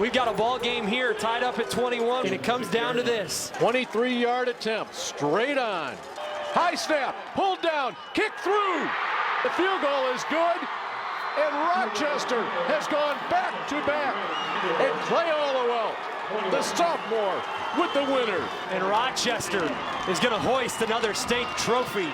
We've got a ball game here tied up at 21, and it comes down to this. 23-yard attempt, straight on. High snap, pulled down, kick through. The field goal is good, and Rochester has gone back to back. And Clay Allowell, the sophomore, with the winner. And Rochester is going to hoist another state trophy.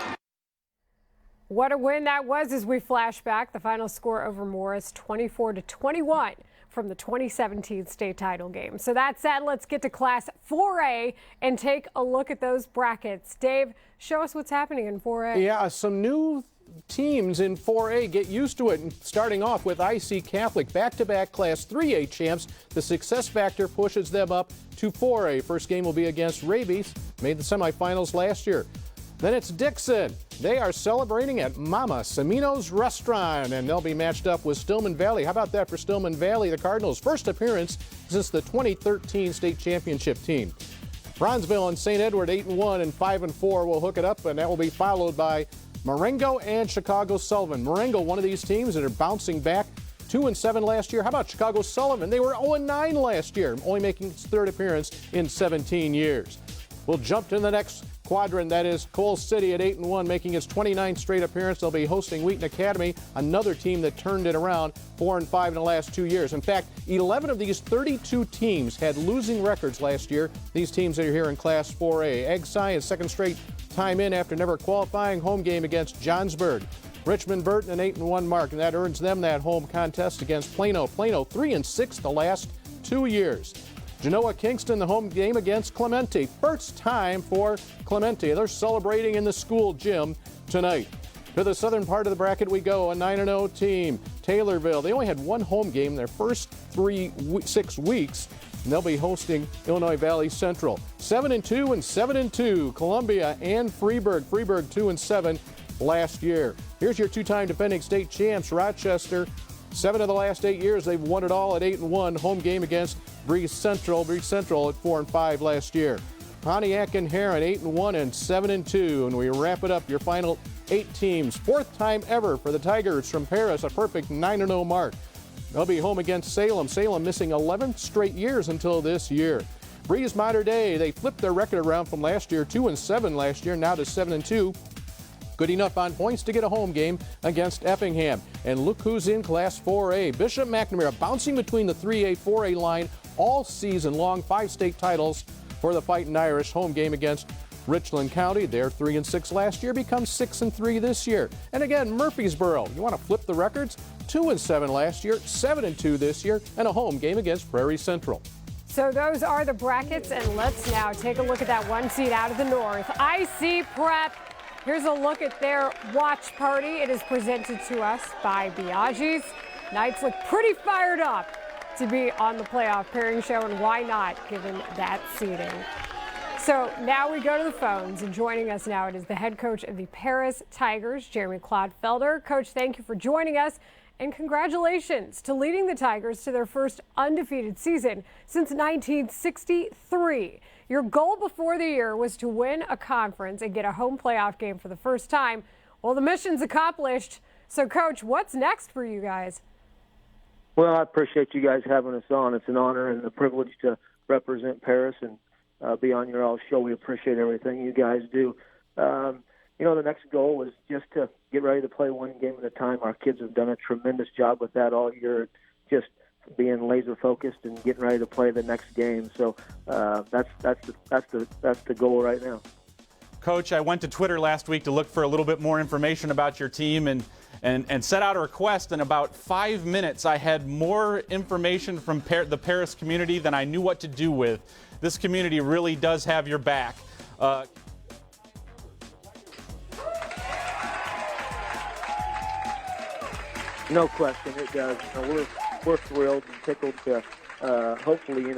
What a win that was as we flash back. The final score over Morris, 24-21. From the 2017 state title game. So that said, let's get to Class 4A and take a look at those brackets. Dave, show us what's happening in 4A. Yeah, some new teams in 4A. Get used to it. And starting off with IC Catholic, back-to-back Class 3A champs. The success factor pushes them up to 4A. First game will be against Rabies, made the semifinals last year. Then it's Dixon. They are celebrating at Mama Semino's Restaurant, and they'll be matched up with Stillman Valley. How about that for Stillman Valley, the Cardinals' first appearance since the 2013 state championship team. Bronzeville and St. Edward 8-1 and 5-4 will hook it up, and that will be followed by Marengo and Chicago Sullivan. Marengo, one of these teams that are bouncing back, 2-7 last year. How about Chicago Sullivan? They were 0-9 last year, only making its third appearance in 17 years. We'll jump to the next quadrant. That is Coal City at 8-1, making its 29th straight appearance. They'll be hosting Wheaton Academy, another team that turned it around, 4-5 in the last 2 years. In fact, 11 of these 32 teams had losing records last year. These teams that are here in Class 4A. Egg Science, second straight time in after never qualifying. Home game against Johnsburg. Richmond Burton an 8-1 mark, and that earns them that home contest against Plano. Plano 3-6 the last 2 years. Genoa Kingston the home game against Clemente. First time for Clemente. They're celebrating in the school gym tonight. To the southern part of the bracket we go, a 9-0 team. Taylorville, they only had one home game their first 6 weeks, and they'll be hosting Illinois Valley Central. 7-2 and 7-2, Columbia and Freeburg. Freeburg 2-7 last year. Here's your two-time defending state champs, Rochester. 7 of the last 8 years, they've won it all at 8-1. Home game against Breeze Central. Breeze Central at 4-5 last year. Pontiac and Heron 8-1 and 7-2, and we wrap it up. Your final 8 teams. Fourth time ever for the Tigers from Paris, a perfect 9-0 mark. They'll be home against Salem. Salem missing 11 straight years until this year. Breeze Mater Dei, they flipped their record around from last year, 2-7 last year, now to 7-2. Good enough on points to get a home game against Effingham. And look who's in Class 4A. Bishop McNamara bouncing between the 3A, 4A line all season long. 5 state titles for the Fighting Irish. Home game against Richland County. They're 3-6 last year, becomes 6-3 this year. And again, Murfreesboro, you want to flip the records? 2-7 last year, 7-2 this year, and a home game against Prairie Central. So those are the brackets, and let's now take a look at that one seed out of the north. IC Prep. Here's a look at their watch party. It is presented to us by Biaggi's. Knights look pretty fired up to be on the playoff pairing show, and why not, given that seeding. So now we go to the phones, and joining us now it is the head coach of the Paris Tigers, Jeremy Clodfelder. Coach, thank you for joining us, and congratulations to leading the Tigers to their first undefeated season since 1963. Your goal before the year was to win a conference and get a home playoff game for the first time. Well, the mission's accomplished. So, Coach, what's next for you guys? Well, I appreciate you guys having us on. It's an honor and a privilege to represent Paris and be on your all show. We appreciate everything you guys do. The next goal is just to get ready to play one game at a time. Our kids have done a tremendous job with that all year, just being laser focused and getting ready to play the next game. So that's the goal right now. Coach, I went to Twitter last week to look for a little bit more information about your team and set out a request. In about 5 minutes, I had more information from the Paris community than I knew what to do with. This community really does have your back. No question, it does. We're thrilled and tickled to hopefully,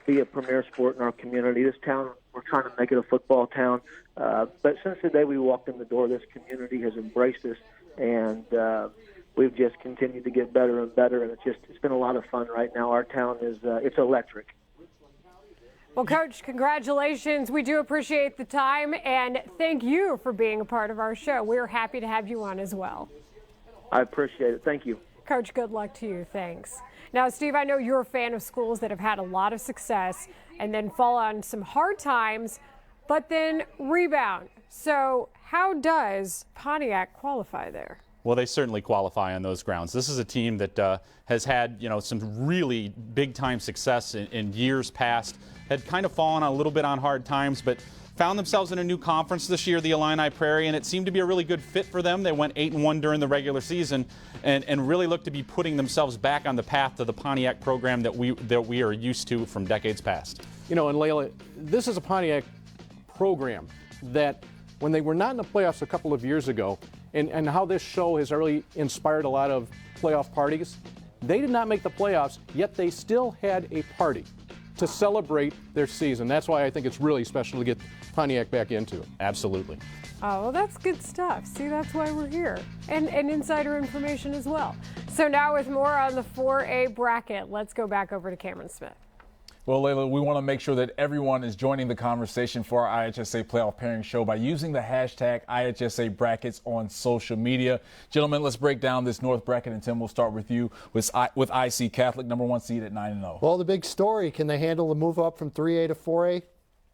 be a premier sport in our community. This town, we're trying to make it a football town. But since the day we walked in the door, this community has embraced us, and we've just continued to get better and better. And it's been a lot of fun right now. Our town is it's electric. Well, Coach, congratulations. We do appreciate the time, and thank you for being a part of our show. We're happy to have you on as well. I appreciate it. Thank you. Coach, good luck to you. Thanks. Now, Steve, I know you're a fan of schools that have had a lot of success and then fall on some hard times, but then rebound. So how does Pontiac qualify there? Well, they certainly qualify on those grounds. This is a team that has had, some really big-time success in years past, had kind of fallen a little bit on hard times, but found themselves in a new conference this year, the Illini Prairie, and it seemed to be a really good fit for them. They went 8-1 during the regular season and really looked to be putting themselves back on the path to the Pontiac program that we are used to from decades past. And Layla, this is a Pontiac program that when they were not in the playoffs a couple of years ago, and how this show has really inspired a lot of playoff parties, they did not make the playoffs, yet they still had a party to celebrate their season. That's why I think it's really special to get Pontiac back into it. Absolutely. Oh, well, that's good stuff. See, that's why we're here. And insider information as well. So now with more on the 4A bracket, let's go back over to Cameron Smith. Well, Layla, we want to make sure that everyone is joining the conversation for our IHSA Playoff Pairing Show by using the hashtag IHSA Brackets on social media. Gentlemen, let's break down this North bracket, and Tim, we'll start with you with IC Catholic, number 1 seed at 9-0. Well, the big story, can they handle the move up from 3A to 4A?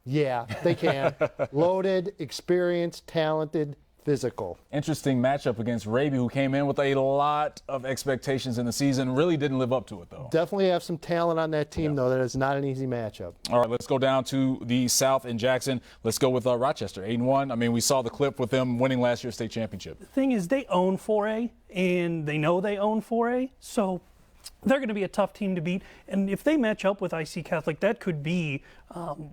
Yeah, they can. Loaded, experienced, talented, physical. Interesting matchup against Raby, who came in with a lot of expectations in the season. Really didn't live up to it, though. Definitely have some talent on that team, though. That is not an easy matchup. All right, let's go down to the South in Jackson. Let's go with Rochester, 8-1. I mean, we saw the clip with them winning last year's state championship. The thing is, they own 4A, and they know they own 4A, so they're going to be a tough team to beat. And if they match up with IC Catholic, that could be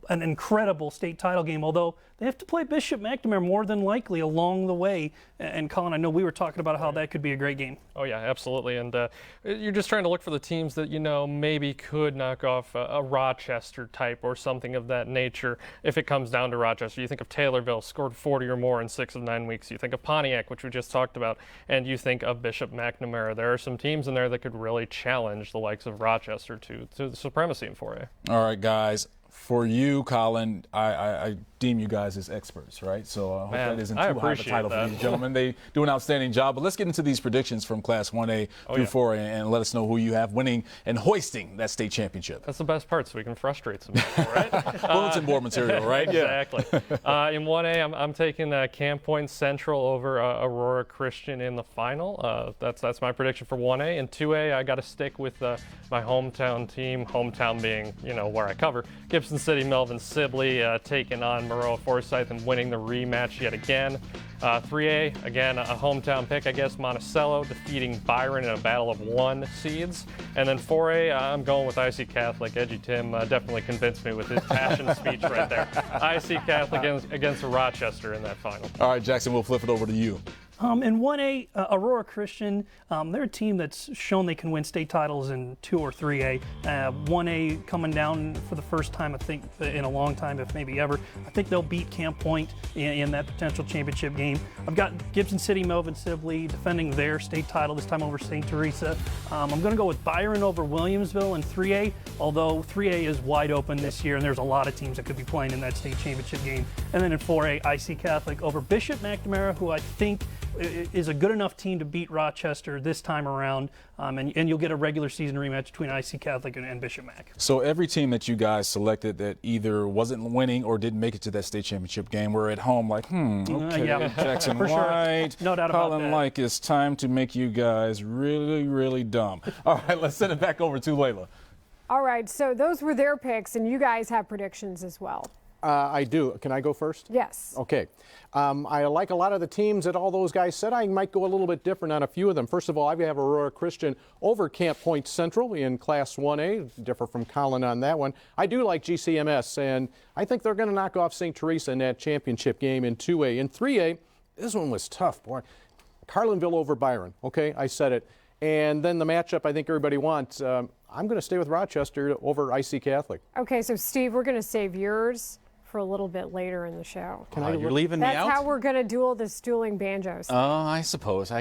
an incredible state title game, although they have to play Bishop McNamara more than likely along the way. And Colin, I know we were talking about how that could be a great game. Oh, yeah, absolutely. And you're just trying to look for the teams that, maybe could knock off a Rochester type or something of that nature if it comes down to Rochester. You think of Taylorville, scored 40 or more in 6 of 9 weeks. You think of Pontiac, which we just talked about, and you think of Bishop McNamara. There are some teams in there that could really challenge the likes of Rochester to the supremacy in 4A. All right, guys. For you, Colin, I deem you guys as experts, right? So I hope that isn't too high of a title for these gentlemen. They do an outstanding job. But let's get into these predictions from Class 1A through 4A and let us know who you have winning and hoisting that state championship. That's the best part, so we can frustrate some people, right? Bulletin board material, right? Exactly. In 1A, I'm taking Camp Point Central over Aurora Christian in the final. That's my prediction for 1A. In 2A, I got to stick with my hometown team, hometown being, where I cover. Gibson City, Melvin Sibley taking on Maroa Forsyth and winning the rematch yet again. 3A, again, a hometown pick, I guess, Monticello defeating Byron in a battle of 1 seeds. And then 4A, I'm going with IC Catholic. Edgy Tim definitely convinced me with his passion speech right there. IC Catholic against Rochester in that final. All right, Jackson, we'll flip it over to you. In 1A, Aurora Christian, they're a team that's shown they can win state titles in 2 or 3A. 1A coming down for the first time, I think, in a long time, if maybe ever. I think they'll beat Camp Point in that potential championship game. I've got Gibson City, Melvin Sibley defending their state title, this time over St. Teresa. I'm going to go with Byron over Williamsville in 3A, although 3A is wide open this year, and there's a lot of teams that could be playing in that state championship game. And then in 4A, IC Catholic over Bishop McNamara, who I think is a good enough team to beat Rochester this time around, and you'll get a regular season rematch between IC Catholic and Bishop Mac. So every team that you guys selected that either wasn't winning or didn't make it to that state championship game were at home like, okay, Jackson White, no doubt about Colin that. Like, it's time to make you guys really, really dumb. All right, let's send it back over to Layla. All right, so those were their picks, and you guys have predictions as well. I do. Can I go first? Yes. Okay. I like a lot of the teams that all those guys said. I might go a little bit different on a few of them. First of all, I have Aurora Christian over Camp Point Central in Class 1A. Differ from Colin on that one. I do like GCMS, and I think they're going to knock off St. Teresa in that championship game in 2A. In 3A, this one was tough, boy. Carlinville over Byron. Okay, I said it. And then the matchup I think everybody wants. I'm going to stay with Rochester over IC Catholic. Okay, so Steve, we're going to save yours for a little bit later in the show. You're leaving me out? That's how we're going to duel this dueling banjos. I suppose.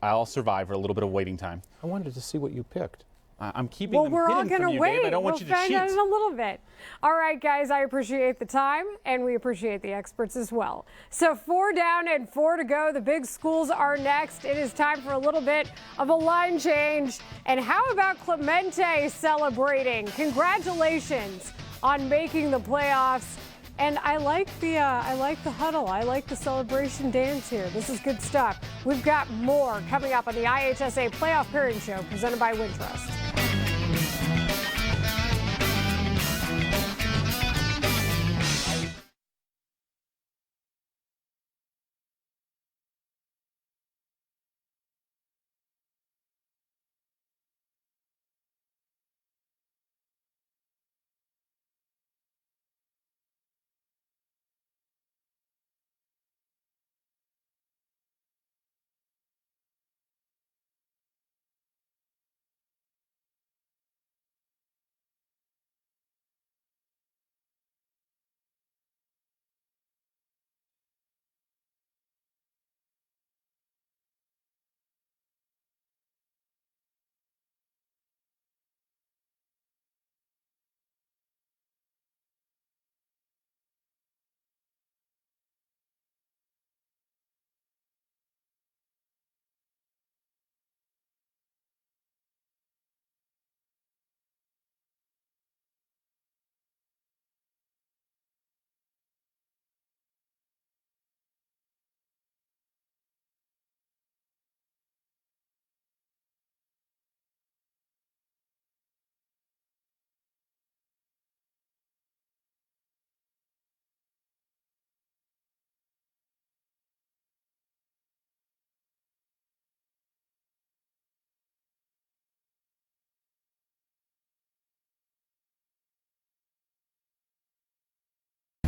I'll survive for a little bit of waiting time. I wanted to see what you picked. I'm keeping them we're all hidden from gonna you, wait. Dave. I don't want you to We'll cheat. find out in a little bit. All right, guys, I appreciate the time, and we appreciate the experts as well. So 4 down and 4 to go. The big schools are next. It is time for a little bit of a line change. And how about Clemente celebrating? Congratulations on making the playoffs. And I like the huddle. I like the celebration dance here. This is good stuff. We've got more coming up on the IHSA Playoff Pairing Show presented by Wintrust.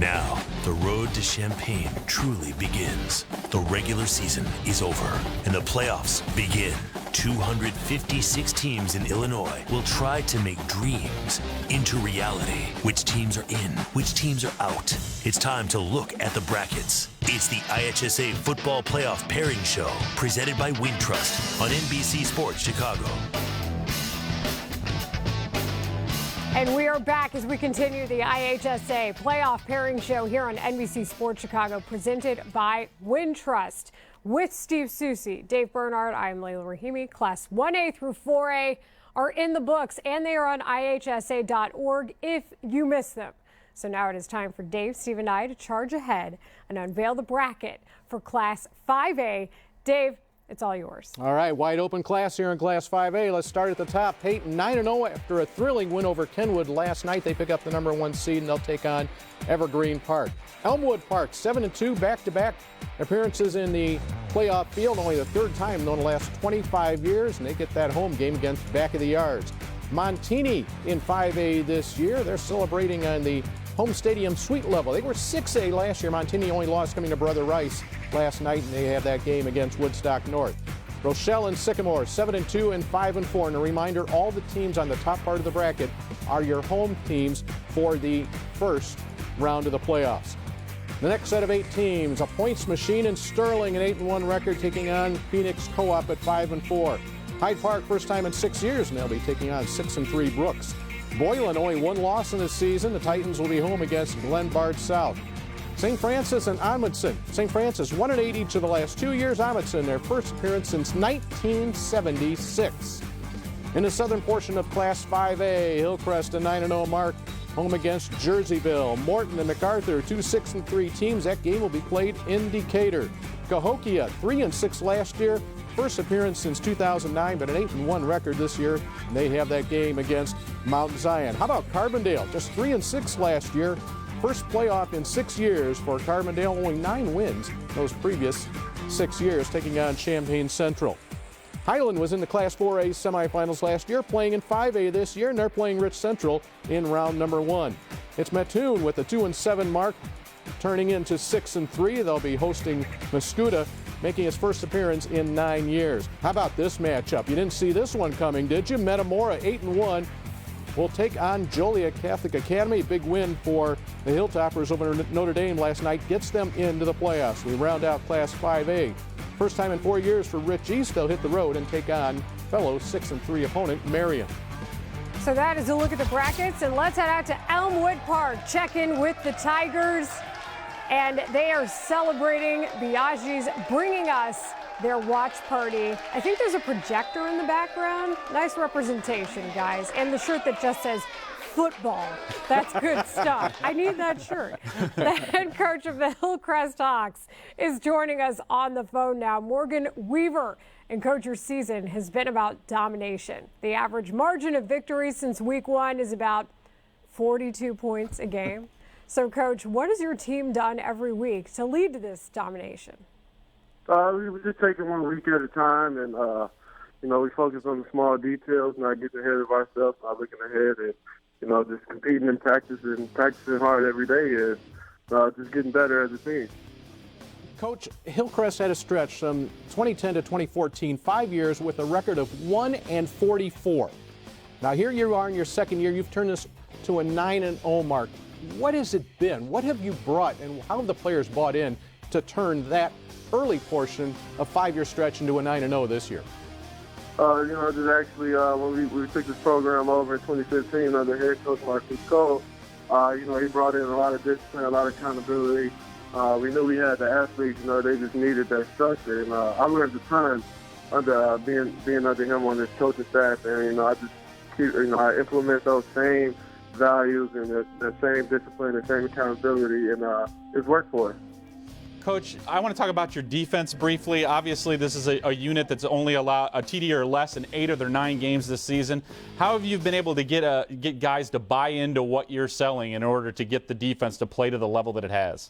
Now, the road to Champaign truly begins. The regular season is over, and the playoffs begin. 256 teams in Illinois will try to make dreams into reality. Which teams are in? Which teams are out? It's time to look at the brackets. It's the IHSA Football Playoff Pairing Show, presented by Wintrust on NBC Sports Chicago. And we are back as we continue the IHSA Playoff Pairing Show here on NBC Sports Chicago, presented by Wintrust. With Steve Susie, Dave Bernard, I'm Layla Rahimi. Class 1A through 4A are in the books, and they are on IHSA.org if you miss them. So now it is time for Dave, Steve, and I to charge ahead and unveil the bracket for Class 5A. Dave, it's all yours. All right, wide open class here in Class 5A. Let's start at the top. Peyton 9-0 after a thrilling win over Kenwood last night. They pick up the #1 seed, and they'll take on Evergreen Park. Elmwood Park 7-2 back-to-back appearances in the playoff field. Only the third time in the last 25 years, and they get that home game against Back of the Yards. Montini in 5A this year. They're celebrating on the home stadium suite level. They were 6A last year. Montini only lost coming to Brother Rice last night, and they had that game against Woodstock North. Rochelle and Sycamore 7-2 and 5-4. And a reminder, all the teams on the top part of the bracket are your home teams for the first round of the playoffs. The next set of 8 teams, a points machine in Sterling, an 8-1 record, taking on Phoenix Co-op at 5-4. Hyde Park, first time in 6 years, and they'll be taking on 6-3 Brooks. Boylan, only 1 loss in the season. The Titans will be home against Glenbard South. St. Francis and Amundsen. St. Francis 1-8 each of the last 2 years. Amundsen, their first appearance since 1976. In the southern portion of Class 5A, Hillcrest a 9-0 mark, home against Jerseyville. Morton and MacArthur, 2 6-3 teams. That game will be played in Decatur. Cahokia 3-6 last year. First appearance since 2009, but an 8-1 record this year. And they have that game against Mount Zion. How about Carbondale? Just 3-6 last year. First playoff in 6 years for Carbondale. Only 9 wins those previous 6 years, taking on Champaign Central. Highland was in the Class 4A semifinals last year, playing in 5A this year, and they're playing Rich Central in round #1. It's Mattoon with a 2-7 mark, turning into 6-3. They'll be hosting Mascoutah, making his first appearance in 9 years. How about this matchup? You didn't see this one coming, did you? Metamora 8-1 will take on Joliet Catholic Academy. Big win for the Hilltoppers over Notre Dame last night. Gets them into the playoffs. We round out Class 5A. First time in 4 years for Rich East. They'll hit the road and take on fellow 6-3 opponent Marion. So that is a look at the brackets, and let's head out to Elmwood Park. Check in with the Tigers, and they are celebrating. Biaggi's bringing us their watch party. I think there's a projector in the background. Nice representation, guys. And the shirt that just says football. That's good stuff. I need that shirt. The head coach of the Hillcrest Hawks is joining us on the phone now, Morgan Weaver. And coach, your season has been about domination. The average margin of victory since week 1 is about 42 points a game. So, coach, what has your team done every week to lead to this domination? We just take it 1 week at a time, and we focus on the small details, not get ahead of ourselves, not looking ahead, and just competing in practice and practicing hard every day, and just getting better as a team. Coach, Hillcrest had a stretch from 2010 to 2014, 5 years with a record of 1-44. Now here you are in your second year. You've turned this to a 9-0 mark. What has it been? What have you brought, and how have the players bought in to turn that early portion of 5-year stretch into a 9-0 this year? Just actually when we took this program over in 2015 under head coach Marcus Cole, he brought in a lot of discipline, a lot of accountability. We knew we had the athletes, they just needed that structure. And I learned a ton under being under him on this coaching staff. And, I just keep, I implement those same values and the same discipline and same accountability, and it's worked for us. Coach, I want to talk about your defense briefly. Obviously, this is a unit that's only allowed a TD or less in 8 of their 9 games this season. How have you been able to get guys to buy into what you're selling in order to get the defense to play to the level that it has?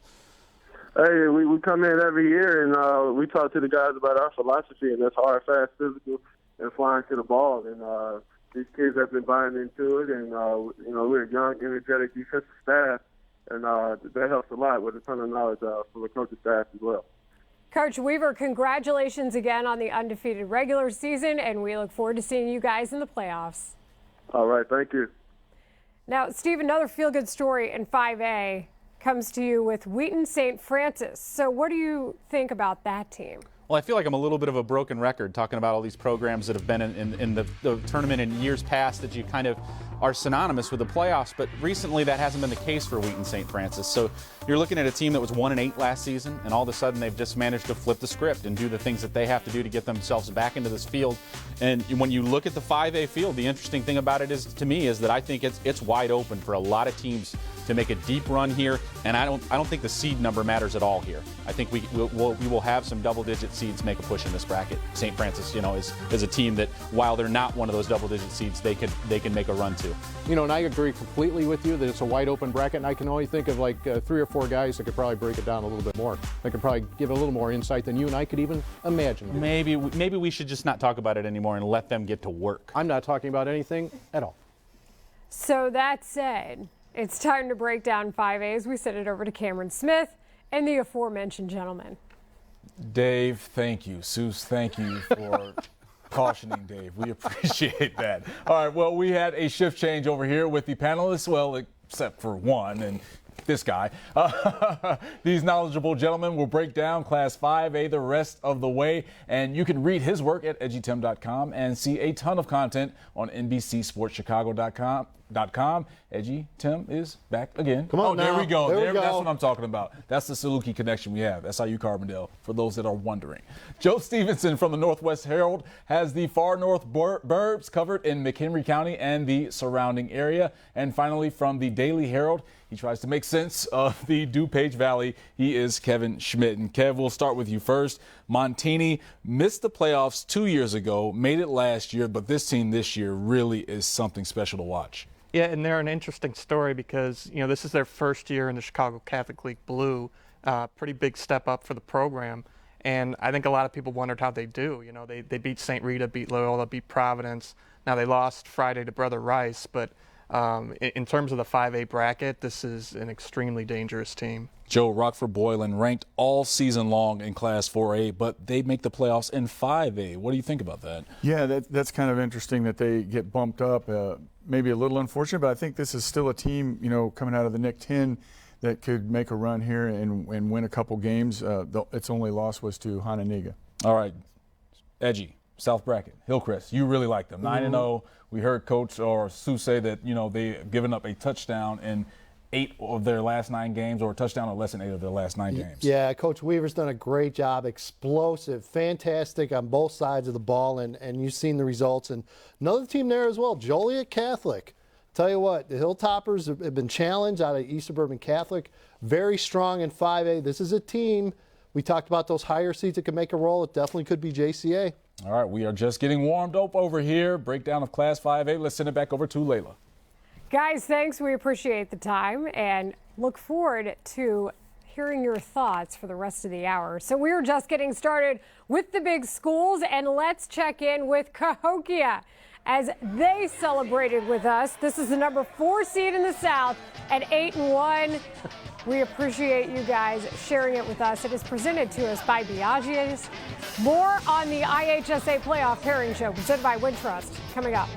Hey, we come in every year, and we talk to the guys about our philosophy, and that's hard, fast, physical, and flying to the ball. And these kids have been buying into it, and we're a young, energetic defensive staff. and that helps a lot with a ton of knowledge from the coaching staff as well. Coach Weaver, congratulations again on the undefeated regular season, and we look forward to seeing you guys in the playoffs. All right, thank you. Now, Steve, another feel-good story in 5A comes to you with Wheaton St. Francis. So what do you think about that team? Well, I feel like I'm a little bit of a broken record talking about all these programs that have been in the tournament in years past that you kind of are synonymous with the playoffs, but recently that hasn't been the case for Wheaton St. Francis. So you're looking at a team that was 1-8 last season, and all of a sudden they've just managed to flip the script and do the things that they have to do to get themselves back into this field. And when you look at the 5A field, the interesting thing about it is, to me, is that I think it's wide open for a lot of teams to make a deep run here, and I don't think the seed number matters at all here. I think we will have some double-digit seeds make a push in this bracket. St. Francis, is a team that, while they're not one of those double-digit seeds, they can make a run to. And I agree completely with you that it's a wide open bracket, and I can only think of like 3 or 4 guys that could probably break it down a little bit more. They could probably give it a little more insight than you and I could even imagine. Maybe we should just not talk about it anymore and let them get to work. I'm not talking about anything at all. So that said, it's time to break down 5A as we send it over to Cameron Smith and the aforementioned gentleman. Dave, thank you. Seuss, thank you for cautioning Dave. We appreciate that. All right, well, we had a shift change over here with the panelists, well, except for one, and this guy. These knowledgeable gentlemen will break down Class 5A the rest of the way, and you can read his work at edgytim.com and see a ton of content on NBCSportsChicago.com. Edgy Tim is back again. Come on, there now. we go. There we go. That's what I'm talking about. That's the Saluki connection we have. SIU Carbondale, for those that are wondering. Joe Stevenson from the Northwest Herald has the far north burbs covered in McHenry County and the surrounding area. And finally, from the Daily Herald, he tries to make sense of the DuPage Valley. He is Kevin Schmidt. And Kev, we'll start with you first. Montini missed the playoffs 2 years ago, made it last year, but this team this year really is something special to watch. Yeah, and they're an interesting story because, this is their first year in the Chicago Catholic League Blue. Pretty big step up for the program. And I think a lot of people wondered how they do. They beat St. Rita, beat Loyola, beat Providence. Now they lost Friday to Brother Rice, but in terms of the 5A bracket, this is an extremely dangerous team. Joe, Rockford Boylan ranked all season long in Class 4A, but they make the playoffs in 5A. What do you think about that? Yeah, that's kind of interesting that they get bumped up. Maybe a little unfortunate, but I think this is still a team, coming out of the NIC 10 that could make a run here and win a couple games. Its only loss was to Hananiga. All right, Edgy, South Bracket, Hillcrest. You really like them. 9-0. We heard Coach or Sue say that, they've given up a touchdown in 8 of their last 9 games, or a touchdown or less than 8 of their last 9 games. Yeah, Coach Weaver's done a great job. Explosive, fantastic on both sides of the ball, and you've seen the results. And another team there as well, Joliet Catholic. Tell you what, the Hilltoppers have been challenged out of East Suburban Catholic. Very strong in 5A. This is a team. We talked about those higher seeds that could make a roll. It definitely could be JCA. All right, we are just getting warmed up over here. Breakdown of Class 5A. Let's send it back over to Layla. Guys, thanks. We appreciate the time and look forward to hearing your thoughts for the rest of the hour. So we're just getting started with the big schools, and let's check in with Cahokia as they celebrated with us. This is the number 4 seed in the South at 8-1. We appreciate you guys sharing it with us. It is presented to us by Biaggi's. More on the IHSA Playoff Pairing Show presented by Wintrust coming up.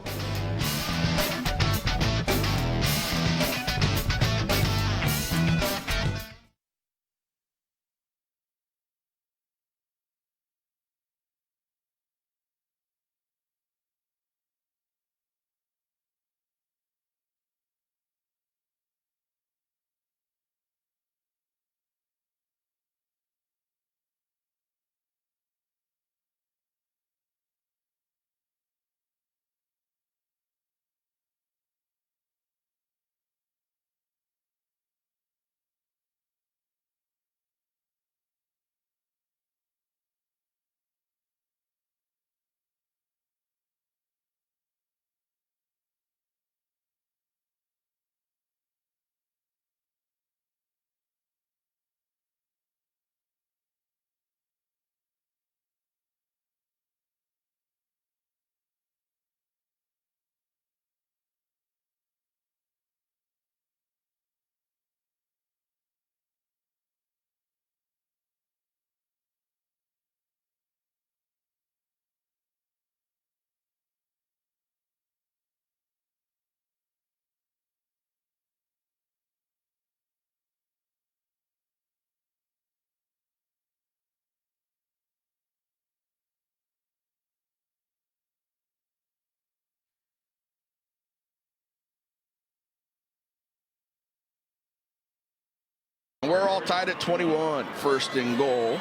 all tied at 21. First and goal.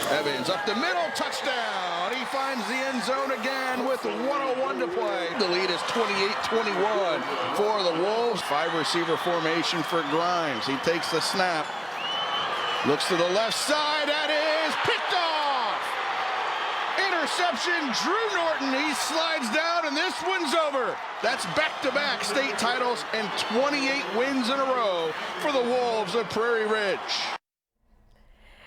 Evans up the middle, touchdown. He finds the end zone again with 1:01 to play. The lead is 28-21 for the Wolves. 5-receiver formation for Grimes. He takes the snap. Looks to the left side. That is picked off. Interception, Drew Norton. He slides down, and this one's over. That's back-to-back state titles and 28 wins in a row for the Wolves of Prairie Ridge.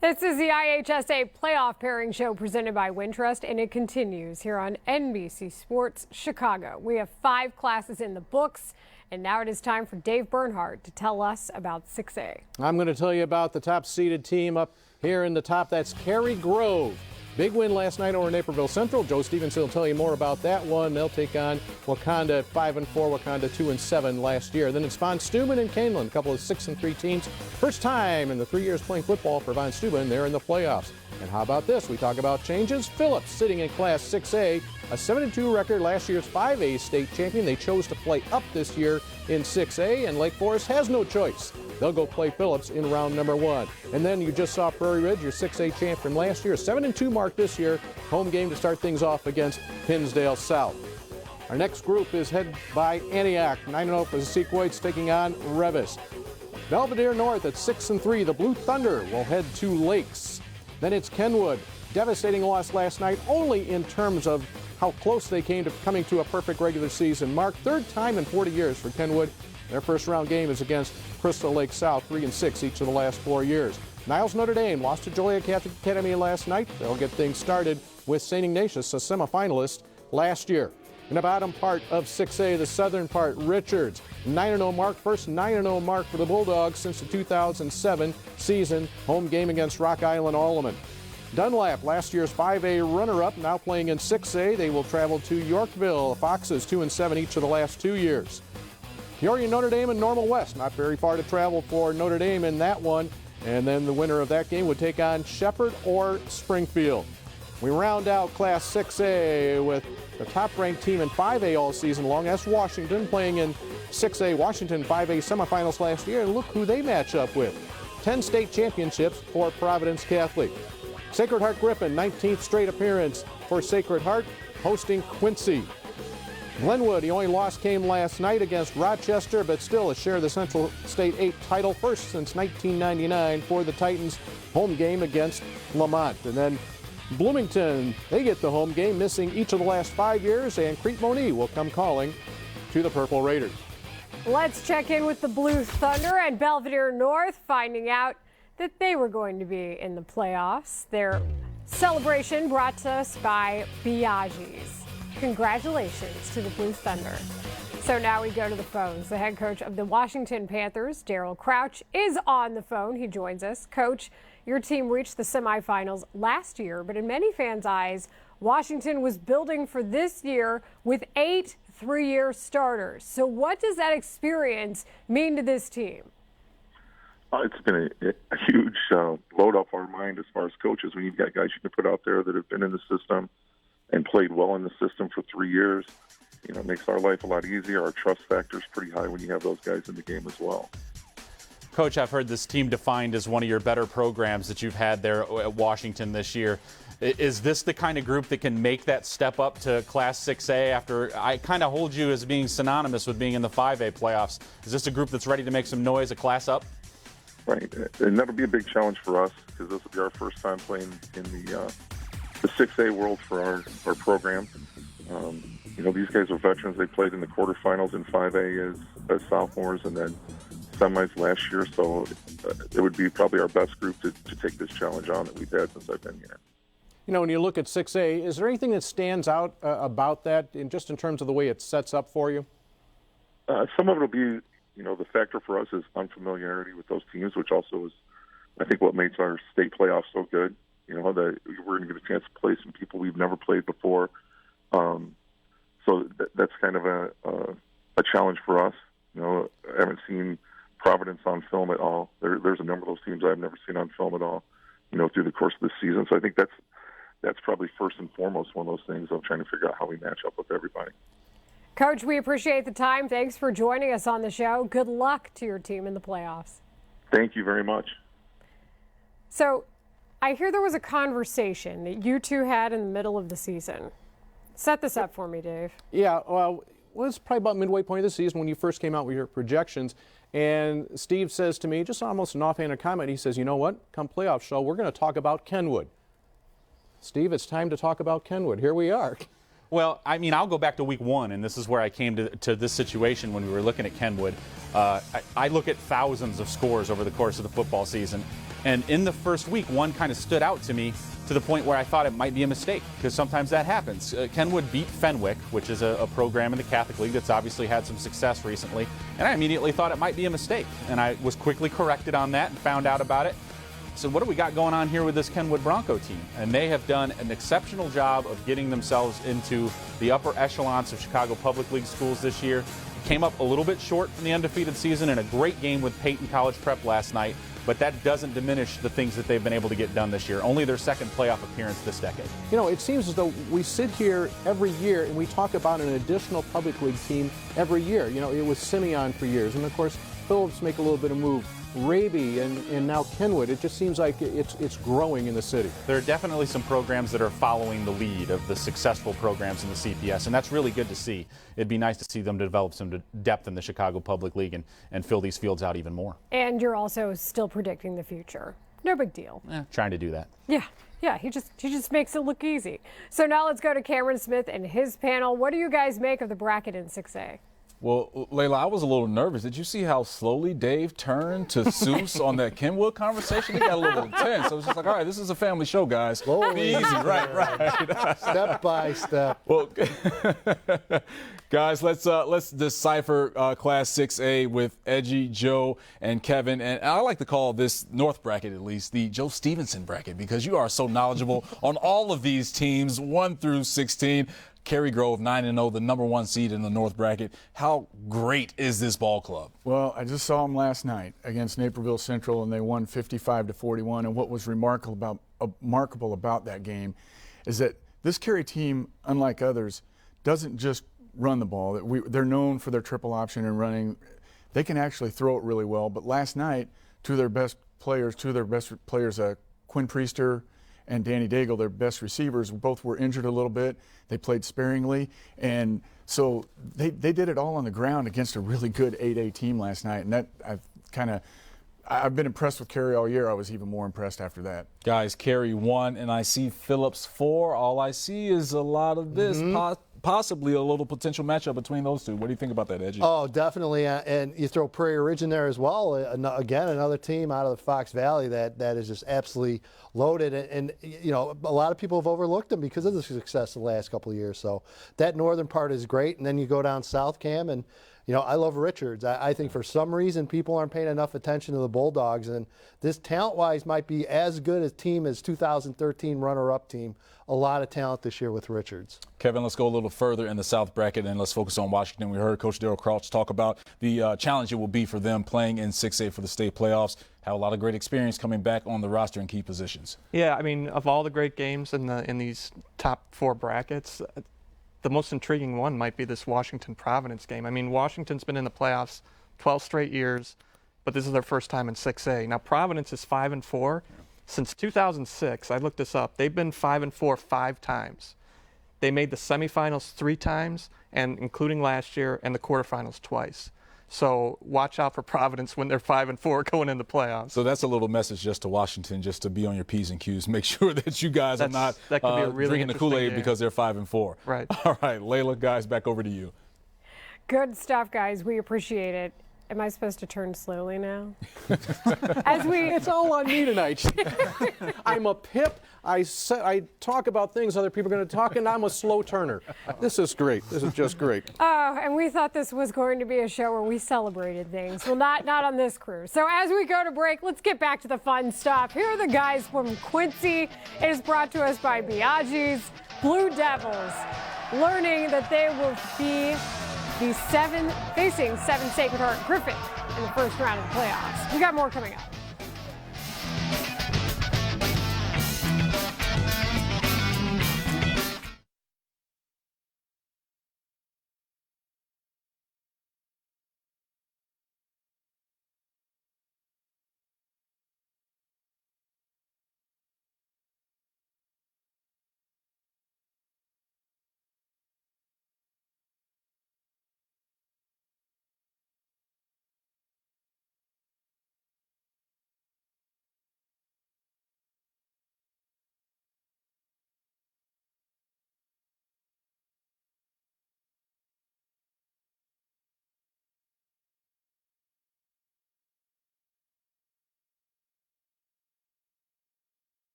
This is the IHSA Playoff Pairing Show presented by Wintrust, and it continues here on NBC Sports Chicago. We have 5 classes in the books, and now it is time for Dave Bernhardt to tell us about 6A. I'm going to tell you about the top-seeded team up here in the top. That's Cary Grove. Big win last night over Naperville Central. Joe Stevenson will tell you more about that one. They'll take on Wakanda 5-4, Wakanda 2-7 last year. Then it's Von Steuben and Canelan, a couple of 6-3 teams. First time in the 3 years playing football for Von Steuben. They're in the playoffs. And how about this? We talk about changes. Phillips sitting in Class 6A, a 7-2 record, last year's 5A state champion. They chose to play up this year in 6A, and Lake Forest has no choice. They'll go play Phillips in round number 1. And then you just saw Prairie Ridge, your 6A champ from last year, 7-2 mark this year. Home game to start things off against Hinsdale South. Our next group is headed by Antioch. 9-0 for the Sequoias taking on Revis. Belvedere North at 6-3. The Blue Thunder will head to Lakes. Then it's Kenwood. Devastating loss last night, only in terms of how close they came to coming to a perfect regular season mark. 3rd time in 40 years for Kenwood. Their first round game is against Crystal Lake South, 3-6 each of the last 4 years. Niles Notre Dame lost to Joliet Catholic Academy last night. They'll get things started with St. Ignatius, a semifinalist last year. In the bottom part of 6A, the southern part, Richards, 9-0 mark, first 9-0 mark for the Bulldogs since the 2007 season. Home game against Rock Island Alleman. Dunlap, last year's 5A runner-up, now playing in 6A. They will travel to Yorkville. The Foxes 2-7 each of the last 2 years. Peoria, Notre Dame, and Normal West. Not very far to travel for Notre Dame in that one. And then the winner of that game would take on Shepherd or Springfield. We round out Class 6A with the top-ranked team in 5A all season long. That's Washington, playing in 6A. Washington 5A semifinals last year. And look who they match up with. 10 state championships for Providence Catholic. Sacred Heart Griffin, 19th straight appearance for Sacred Heart, hosting Quincy. Glenwood, the only loss came last night against Rochester, but still a share of the Central State 8 title, first since 1999 for the Titans. Home game against Lamont. And then Bloomington, they get the home game, missing each of the last 5 years, and Crete Monee will come calling to the Purple Raiders. Let's check in with the Blue Thunder and Belvedere North, finding out that they were going to be in the playoffs. Their celebration brought to us by Biaggi's. Congratulations to the Blue Thunder. So now we go to the phones. The head coach of the Washington Panthers, Daryl Crouch, is on the phone. He joins us. Coach, your team reached the semifinals last year, but in many fans' eyes, Washington was building for this year with 8 3-year starters. So what does that experience mean to this team? It's been a huge load off our mind as far as coaches. When you've got guys you can put out there that have been in the system and played well in the system for 3 years, you know, it makes our life a lot easier. Our trust factor is pretty high when you have those guys in the game as well. Coach, I've heard this team defined as one of your better programs that you've had there at Washington this year. Is this the kind of group that can make that step up to Class 6A after I kind of hold you as being synonymous with being in the 5A playoffs? Is this a group that's ready to make some noise, a class up? Right. And that'll be a big challenge for us because this will be our first time playing in the 6A world for our program. You know, these guys are veterans. They played in the quarterfinals in 5A as sophomores and then semis last year. So it would be probably our best group to take this challenge on that we've had since I've been here. You know, when you look at 6A, is there anything that stands out about that just in terms of the way it sets up for you? Some of it will be, you know, the factor for us is unfamiliarity with those teams, which also is, I think, what makes our state playoffs so good. You know, that we're going to get a chance to play some people we've never played before. So that's kind of a challenge for us. You know, I haven't seen Providence on film at all. There's a number of those teams I've never seen on film at all, you know, through the course of the season. So I think that's probably first and foremost one of those things of trying to figure out how we match up with everybody. Coach, we appreciate the time. Thanks for joining us on the show. Good luck to your team in the playoffs. Thank you very much. So I hear there was a conversation that you two had in the middle of the season. Set this up for me, Dave. Yeah, well, it was probably about midway point of the season when you first came out with your projections. And Steve says to me, just almost an offhanded comment, he says, you know what, come playoff show, we're going to talk about Kenwood. Steve, it's time to talk about Kenwood. Here we are. Well, I mean, I'll go back to week 1, and this is where I came to this situation when we were looking at Kenwood. I look at thousands of scores over the course of the football season, and in the first week, one kind of stood out to me to the point where I thought it might be a mistake, because sometimes that happens. Kenwood beat Fenwick, which is a program in the Catholic League that's obviously had some success recently, and I immediately thought it might be a mistake, and I was quickly corrected on that and found out about it. So what do we got going on here with this Kenwood Bronco team? And they have done an exceptional job of getting themselves into the upper echelons of Chicago Public League schools this year. Came up a little bit short from the undefeated season in a great game with Peyton College Prep last night, but that doesn't diminish the things that they've been able to get done this year. Only their second playoff appearance this decade. You know, it seems as though we sit here every year and we talk about an additional public league team every year. You know, it was Simeon for years, and of course, Phillips make a little bit of move. Raby and now Kenwood. It just seems like it's growing in the city. There are definitely some programs that are following the lead of the successful programs in the CPS, and that's really good to see. It'd be nice to see them develop some depth in the Chicago Public League and fill these fields out even more. And you're also still predicting the future. No big deal. Trying to do that. Yeah, he just makes it look easy. So now let's go to Cameron Smith and his panel. What do you guys make of the bracket in 6A? Well, Layla, I was a little nervous. Did you see how slowly Dave turned to Seuss on that Kenwood conversation? It got a little intense. I was just like, all right, this is a family show, guys. Slowly. Be easy, right. Step by step. Well, guys, let's decipher Class 6A with Edgy, Joe, and Kevin. And I like to call this North bracket, at least, the Joe Stevenson bracket, because you are so knowledgeable on all of these teams, 1 through 16. Cary Grove, 9-0, the number 1 seed in the North bracket. How great is this ball club? Well, I just saw them last night against Naperville Central, and they won 55-41. And what was remarkable about that game is that this Cary team, unlike others, doesn't just run the ball. They're known for their triple option and running. They can actually throw it really well. But last night, two of their best players, Quinn Priester and Danny Daigle, their best receivers, both were injured a little bit. They played sparingly, and so they did it all on the ground against a really good 8A team last night. And that I've been impressed with Cary all year. I was even more impressed after that. Guys, Cary 1, and I see Phillips 4. All I see is a lot of this. Possibly a little potential matchup between those two. What do you think about that, Edgy? Oh, definitely. And you throw Prairie Ridge in there as well. Again, another team out of the Fox Valley that is just absolutely loaded. And you know, a lot of people have overlooked them because of the success of the last couple of years. So that northern part is great. And then you go down south, Cam, and you know, I love Richards. I think for some reason people aren't paying enough attention to the Bulldogs, and this talent-wise might be as good a team as 2013 runner-up team. A lot of talent this year with Richards. Kevin, let's go a little further in the South bracket and let's focus on Washington. We heard Coach Darryl Crouch talk about the challenge it will be for them playing in 6A for the state playoffs. Have a lot of great experience coming back on the roster in key positions. Yeah, I mean, of all the great games in these top 4 brackets, the most intriguing one might be this Washington-Providence game. I mean, Washington's been in the playoffs 12 straight years, but this is their first time in 6A. Now, Providence is 5-4. Since 2006, I looked this up, they've been 5-4 5 times. They made the semifinals 3 times, and including last year, and the quarterfinals twice. So watch out for Providence when they're 5-4 going into playoffs. So that's a little message just to Washington, just to be on your P's and Q's. Make sure that you guys are not drinking the Kool-Aid because they're 5-4. Right. All right, Layla, guys, back over to you. Good stuff, guys. We appreciate it. Am I supposed to turn slowly now? It's all on me tonight. I'm a pip. I talk about things other people are going to talk, and I'm a slow turner. This is great. This is just great. Oh, and we thought this was going to be a show where we celebrated things. Well, not on this crew. So as we go to break, let's get back to the fun stuff. Here are the guys from Quincy. It is brought to us by Biaggi's Blue Devils, learning that they will be facing 7 Sacred Heart Griffin in the first round of the playoffs. We got more coming up.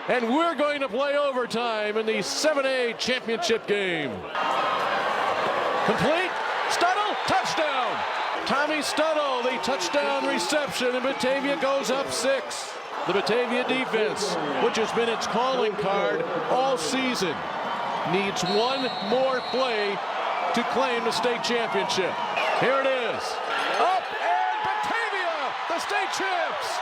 And we're going to play overtime in the 7A championship game. Complete. Stuttle, touchdown. Tommy Stuttle, the touchdown reception, and Batavia goes up 6. The Batavia defense, which has been its calling card all season, needs one more play to claim the state championship. Here it is. Up, and Batavia, the state champs.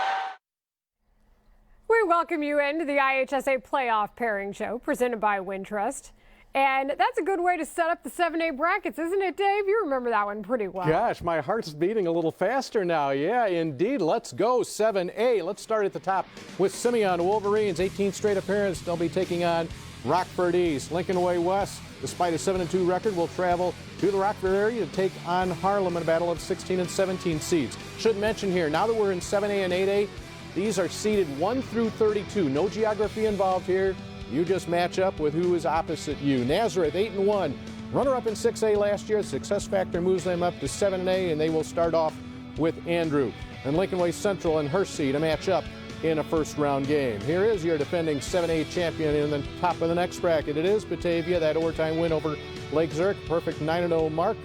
We welcome you into the IHSA Playoff Pairing Show presented by Wintrust. And that's a good way to set up the 7A brackets, isn't it, Dave? You remember that one pretty well. Gosh, my heart's beating a little faster now. Yeah, indeed. Let's go 7A. Let's start at the top with Simeon Wolverines. 18th straight appearance. They'll be taking on Rockford East. Lincoln Way West, despite a 7-2 record, will travel to the Rockford area to take on Harlem in a battle of 16 and 17 seeds. Should mention here, now that we're in 7A and 8A, these are seeded 1 through 32. No geography involved here. You just match up with who is opposite you. Nazareth, 8-1. Runner-up in 6A last year. Success factor moves them up to 7A, and they will start off with Andrew. And Lincoln Way Central and Hershey to match up in a first-round game. Here is your defending 7A champion in the top of the next bracket. It is Batavia, that overtime win over Lake Zurich. Perfect 9-0 mark.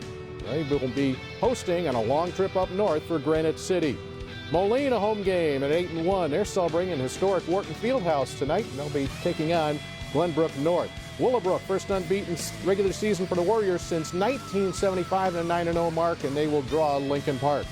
They will be hosting on a long trip up north for Granite City. Moline, a home game at 8-1. They're celebrating in historic Wharton Fieldhouse tonight, and they'll be taking on Glenbrook North. Willowbrook, first unbeaten regular season for the Warriors since 1975, and a 9-0 mark, and they will draw Lincoln Park.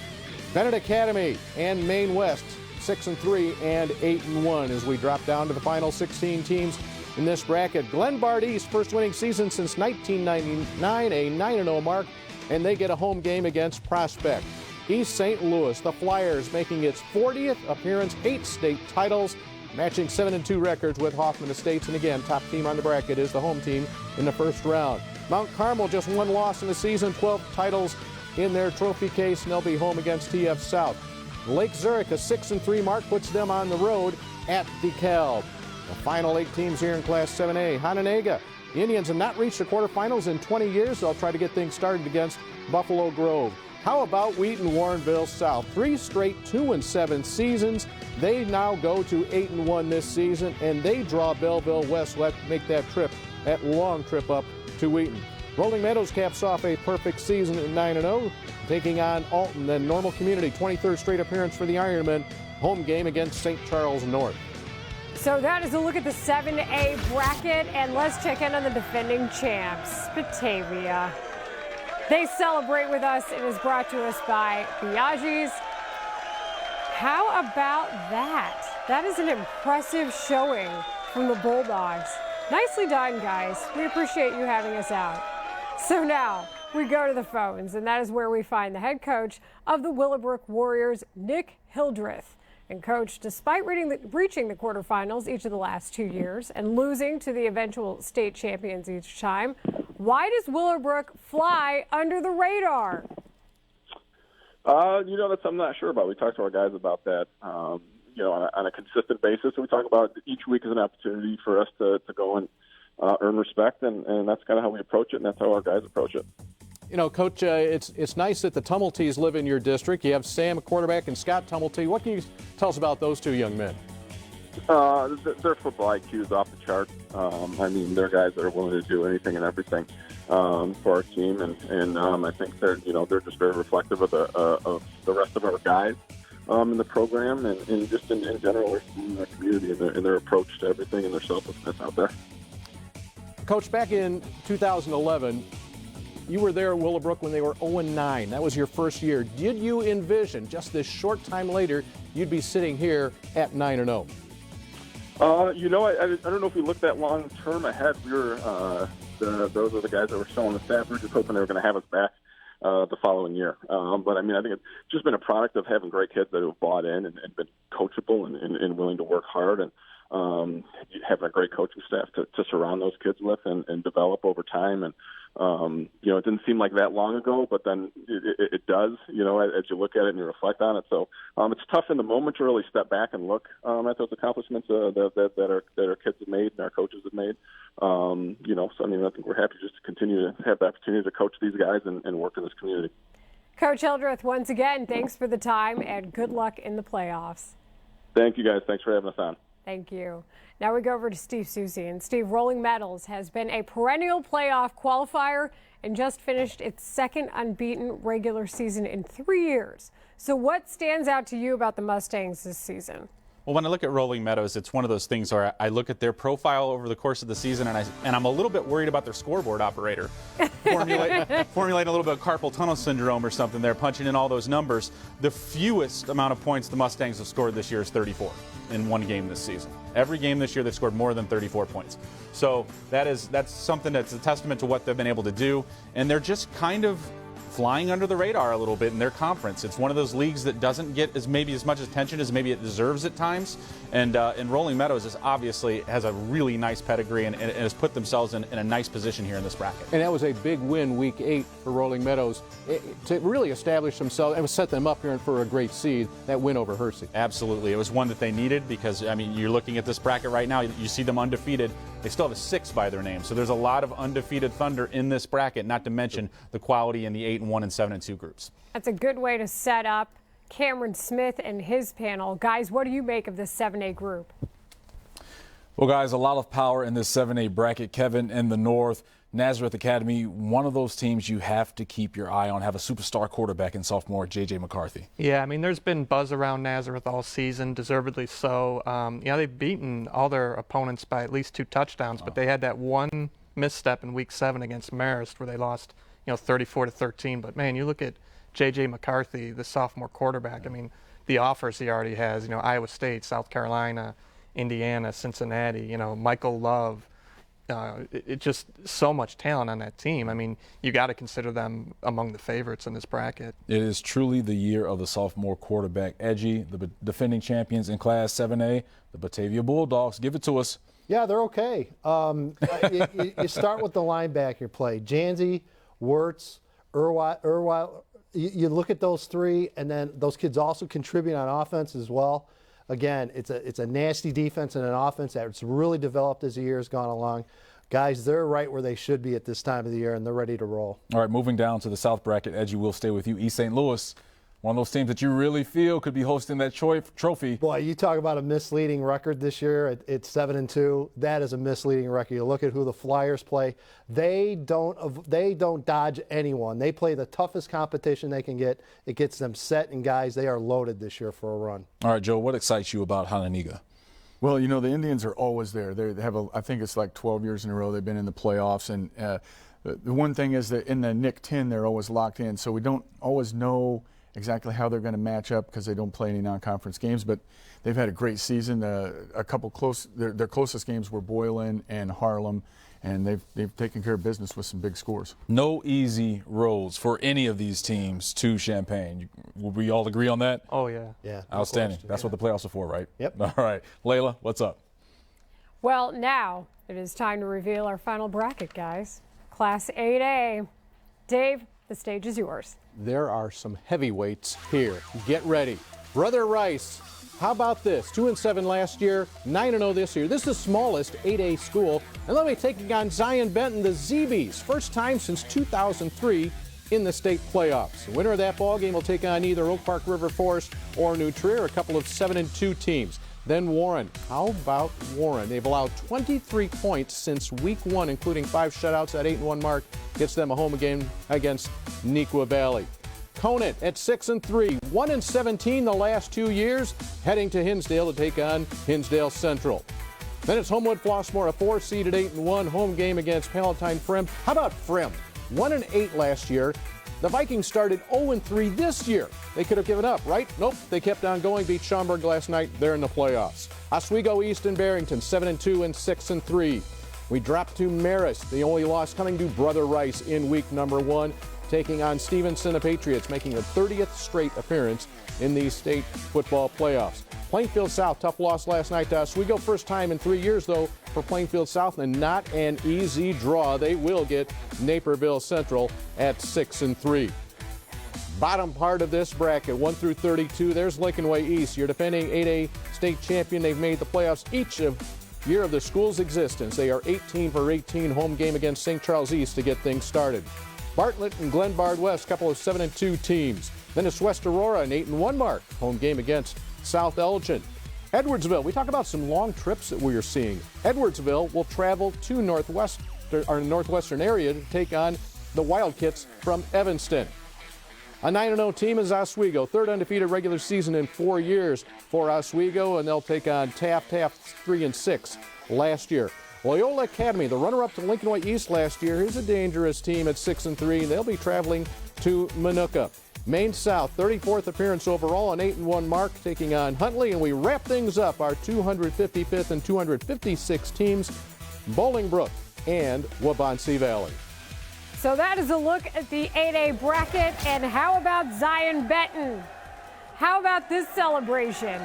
Bennett Academy and Maine West, 6-3 and 8-1 as we drop down to the final 16 teams in this bracket. Glenbard East, first winning season since 1999, a 9-0 mark, and they get a home game against Prospect. East St. Louis, the Flyers, making its 40th appearance, 8 state titles, matching 7-2 records with Hoffman Estates. And again, top team on the bracket is the home team in the first round. Mount Carmel, just 1 loss in the season, 12 titles in their trophy case, and they'll be home against TF South. Lake Zurich, a 6-3 mark, puts them on the road at DeKalb. The final 8 teams here in Class 7A. Hononegah, the Indians have not reached the quarterfinals in 20 years. They'll try to get things started against Buffalo Grove. How about Wheaton Warrenville South? 3 straight 2-7 seasons. They now go to 8-1 this season, and they draw Belleville West. Let's make that trip, that long trip up to Wheaton. Rolling Meadows caps off a perfect season at 9-0, taking on Alton. Then Normal Community, 23rd straight appearance for the Ironmen. Home game against St. Charles North. So that is a look at the 7A bracket, and let's check in on the defending champs, Batavia. They celebrate with us. It is brought to us by Biaggi's. How about that? That is an impressive showing from the Bulldogs. Nicely done, guys. We appreciate you having us out. So now we go to the phones, and that is where we find the head coach of the Willowbrook Warriors, Nick Hildreth. And coach, despite reaching the quarterfinals each of the last 2 years and losing to the eventual state champions each time, why does Willowbrook fly under the radar? I'm not sure about. We talked to our guys about that, on a consistent basis. We talk about each week as an opportunity for us to go and earn respect, and that's kind of how we approach it, and that's how our guys approach it. You know, Coach, it's nice that the Tumultys live in your district. You have Sam, a quarterback, and Scott Tumulty. What can you tell us about those 2 young men? Their football IQ is off the chart. They're guys that are willing to do anything and everything for our team, and I think they're just very reflective of the rest of our guys in the program, and just in general in our community and their approach to everything and their selflessness out there. Coach, back in 2011. You were there at Willowbrook when they were 0-9. That was your first year. Did you envision just this short time later you'd be sitting here at 9-0? I don't know if we looked that long term ahead. We were those are the guys that were still on the staff. We were just hoping they were going to have us back the following year. But I think it's just been a product of having great kids that have bought in and been coachable and willing to work hard, and having a great coaching staff to surround those kids with and develop over time. And it didn't seem like that long ago, but then it does, as you look at it and you reflect on it. So it's tough in the moment to really step back and look at those accomplishments that our kids have made and our coaches have made. I think we're happy just to continue to have the opportunity to coach these guys and work in this community. Coach Hildreth, once again, thanks for the time and good luck in the playoffs. Thank you, guys. Thanks for having us on. Thank you. Now we go over to Steve Susie. And Steve, Rolling Meadows has been a perennial playoff qualifier and just finished its second unbeaten regular season in 3 years. So what stands out to you about the Mustangs this season? Well, when I look at Rolling Meadows, it's one of those things where I look at their profile over the course of the season, and I'm a little bit worried about their scoreboard operator. Formulating a little bit of carpal tunnel syndrome or something there, punching in all those numbers. The fewest amount of points the Mustangs have scored this year is 34 in one game this season. Every game this year they've scored more than 34 points. So that's something that's a testament to what they've been able to do, and they're just kind of flying under the radar a little bit in their conference. It's one of those leagues that doesn't get as much attention as maybe it deserves at times. And Rolling Meadows is obviously has a really nice pedigree and has put themselves in a nice position here in this bracket. And that was a big win week 8 for Rolling Meadows to really establish themselves and set them up here for a great seed, that win over Hersey. Absolutely. It was one that they needed because, I mean, you're looking at this bracket right now, you see them undefeated. They still have a 6 by their name. So there's a lot of undefeated Thunder in this bracket, not to mention the quality in the 8-1 and 7-2 groups. That's a good way to set up Cameron Smith and his panel. Guys, what do you make of this 7A group? Well, guys, a lot of power in this 7A bracket. Kevin in the North, Nazareth Academy, one of those teams you have to keep your eye on, have a superstar quarterback in sophomore J.J. McCarthy. Yeah, I mean, there's been buzz around Nazareth all season, deservedly so. They've beaten all their opponents by at least 2 touchdowns, but they had that one misstep in Week 7 against Marist where they lost, 34-13. But, man, you look at J.J. McCarthy, the sophomore quarterback. I mean, the offers he already has, Iowa State, South Carolina, Indiana, Cincinnati, Michael Love. It's just so much talent on that team. I mean, you got to consider them among the favorites in this bracket. It is truly the year of the sophomore quarterback. Edgy, the defending champions in Class 7A, the Batavia Bulldogs. Give it to us. Yeah, they're okay. You start with the linebacker play. Janzi, Wirtz, Irwile. You look at those 3, and then those kids also contribute on offense as well. Again, it's a nasty defense and an offense that's really developed as the year has gone along. Guys, they're right where they should be at this time of the year, and they're ready to roll. All right, moving down to the South bracket, Edgy, will stay with you. East St. Louis, one of those teams that you really feel could be hosting that trophy. Boy, you talk about a misleading record this year. It's 7-2. That is a misleading record. You look at who the Flyers play. They don't dodge anyone. They play the toughest competition they can get. It gets them set, and guys, they are loaded this year for a run. All right, Joe, what excites you about Hananiga? Well, the Indians are always there. They have I think it's like 12 years in a row they've been in the playoffs, and the one thing is that in the NIC 10 they're always locked in, so we don't always know exactly how they're going to match up because they don't play any non-conference games, but they've had a great season. A couple their closest games were Boylan and Harlem, and they've taken care of business with some big scores. No easy roads for any of these teams to Champaign. Would we all agree on that? Oh, yeah. Yeah. Outstanding. That's what the playoffs are for, right? Yep. All right. Layla, what's up? Well, now it is time to reveal our final bracket, guys. Class 8A. Dave, the stage is yours. There are some heavyweights here. Get ready. Brother Rice, how about this? 2-7 last year, 9-0 this year. This is the smallest 8A school. And they'll be taking on Zion Benton, the ZBs. First time since 2003 in the state playoffs. The winner of that ball game will take on either Oak Park River Forest or New Trier, a couple of 7-2 teams. Then Warren. How about Warren? They've allowed 23 points since week 1, including 5 shutouts. That 8-1 mark gets them a home game against Neuqua Valley. Conant at 6-3, 1-17 the last 2 years, heading to Hinsdale to take on Hinsdale Central. Then it's Homewood Flossmoor, a 4 seed at 8-1, home game against Palatine Frimm. How about Frimm? 1-8 last year. The Vikings started 0-3 this year. They could have given up, right? Nope, they kept on going, beat Schaumburg last night. They're in the playoffs. Oswego East and Barrington, 7-2 and 6-3. We drop to Marist, the only loss coming to Brother Rice in week number 1, taking on Stevenson, the Patriots, making their 30th straight appearance in the state football playoffs. Plainfield South, tough loss last night to Oswego. First time in 3 years, though, for Plainfield South, and not an easy draw. They will get Naperville Central at 6-3. Bottom part of this bracket, 1 through 32, there's Lincoln Way East, your defending 8A state champion. They've made the playoffs each year of the school's existence. They are 18 for 18, home game against St. Charles East to get things started. Bartlett and Glenbard West, couple of 7-2 teams. Then it's West Aurora, an 8-1 mark, home game against South Elgin. Edwardsville, we talk about some long trips that we are seeing. Edwardsville will travel to northwestern area to take on the Wildcats from Evanston. A 9-0 team is Oswego, third undefeated regular season in 4 years for Oswego, and they'll take on Taft. Taft 3-6 last year. Loyola Academy, the runner-up to Lincoln White East last year, is a dangerous team at 6-3. They'll be traveling to Minooka. Maine South, 34th appearance overall, an 8-1 mark, taking on Huntley. And we wrap things up, our 255th and 256th teams, Bolingbrook and Waubonsee Valley. So that is a look at the 8A bracket. And how about Zion Benton? How about this celebration?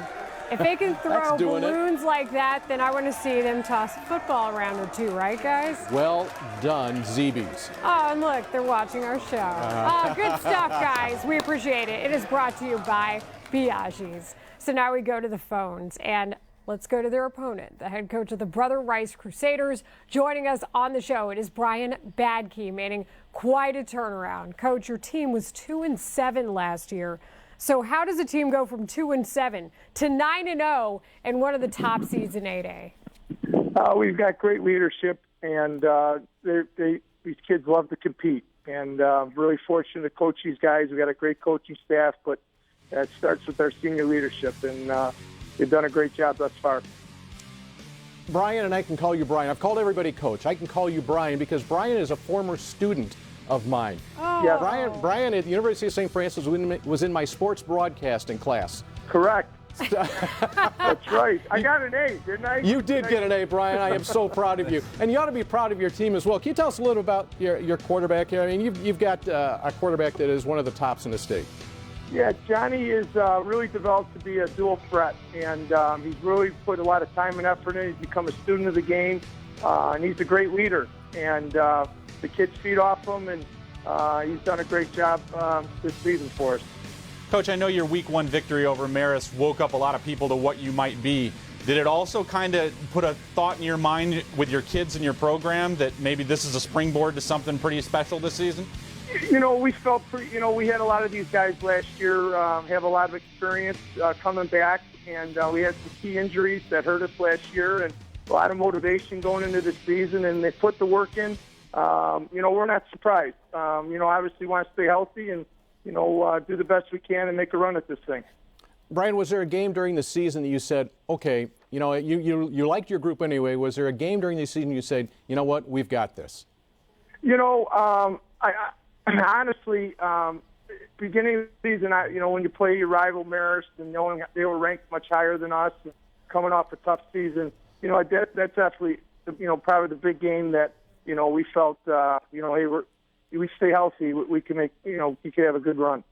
If they can throw balloons like that, then I want to see them toss a football around or two, right, guys? Well done, Zeebies. Oh, and look, they're watching our show. Oh, good stuff, guys. We appreciate it. It is brought to you by Biaggi's. So now we go to the phones, and let's go to their opponent, the head coach of the Brother Rice Crusaders. Joining us on the show, it is Brian Badke, meaning quite a turnaround. Coach, your team was 2-7 last year. So how does a team go from 2-7 to 9-0 and one of the top seeds in 8A? We've got great leadership, and these kids love to compete. And really fortunate to coach these guys. We've got a great coaching staff, but it starts with our senior leadership, and they've done a great job thus far. Brian, and I can call you Brian. I've called everybody Coach. I can call you Brian because Brian is a former student of mine. Oh. Yeah. Brian at the University of St. Francis was in my sports broadcasting class. Correct. That's right. I got an A, didn't I? You did get an A, Brian. I am so proud of you. And you ought to be proud of your team as well. Can you tell us a little about your quarterback here? I mean, you've got a quarterback that is one of the tops in the state. Yeah, Johnny is really developed to be a dual threat, and he's really put a lot of time and effort in. He's become a student of the game, and he's a great leader. And the kids feed off him, and he's done a great job this season for us. Coach, I know your Week 1 victory over Marist woke up a lot of people to what you might be. Did it also kind of put a thought in your mind with your kids and your program that maybe this is a springboard to something pretty special this season? You know, we felt we had a lot of these guys last year have a lot of experience coming back, and we had some key injuries that hurt us last year, and a lot of motivation going into the season, and they put the work in. We're not surprised. Obviously want to stay healthy and, do the best we can and make a run at this thing. Brian, was there a game during the season that you said, okay, you liked your group anyway. Was there a game during the season you said, you know what, we've got this? Honestly, beginning of the season, when you play your rival Marist and knowing they were ranked much higher than us, and coming off a tough season, that's definitely, probably the big game that, we felt, hey, we stay healthy, we can make, we can have a good run.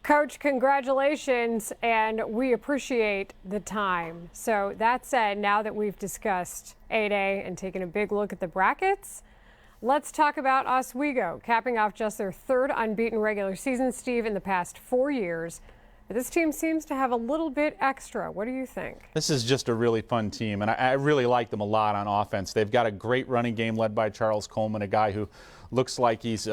Coach, congratulations, and we appreciate the time. So that said, now that we've discussed 8A and taken a big look at the brackets, let's talk about Oswego, capping off just their third unbeaten regular season, Steve, in the past 4 years. This team seems to have a little bit extra. What do you think? This is just a really fun team, and I really like them a lot on offense. They've got a great running game led by Charles Coleman, a guy who looks like he's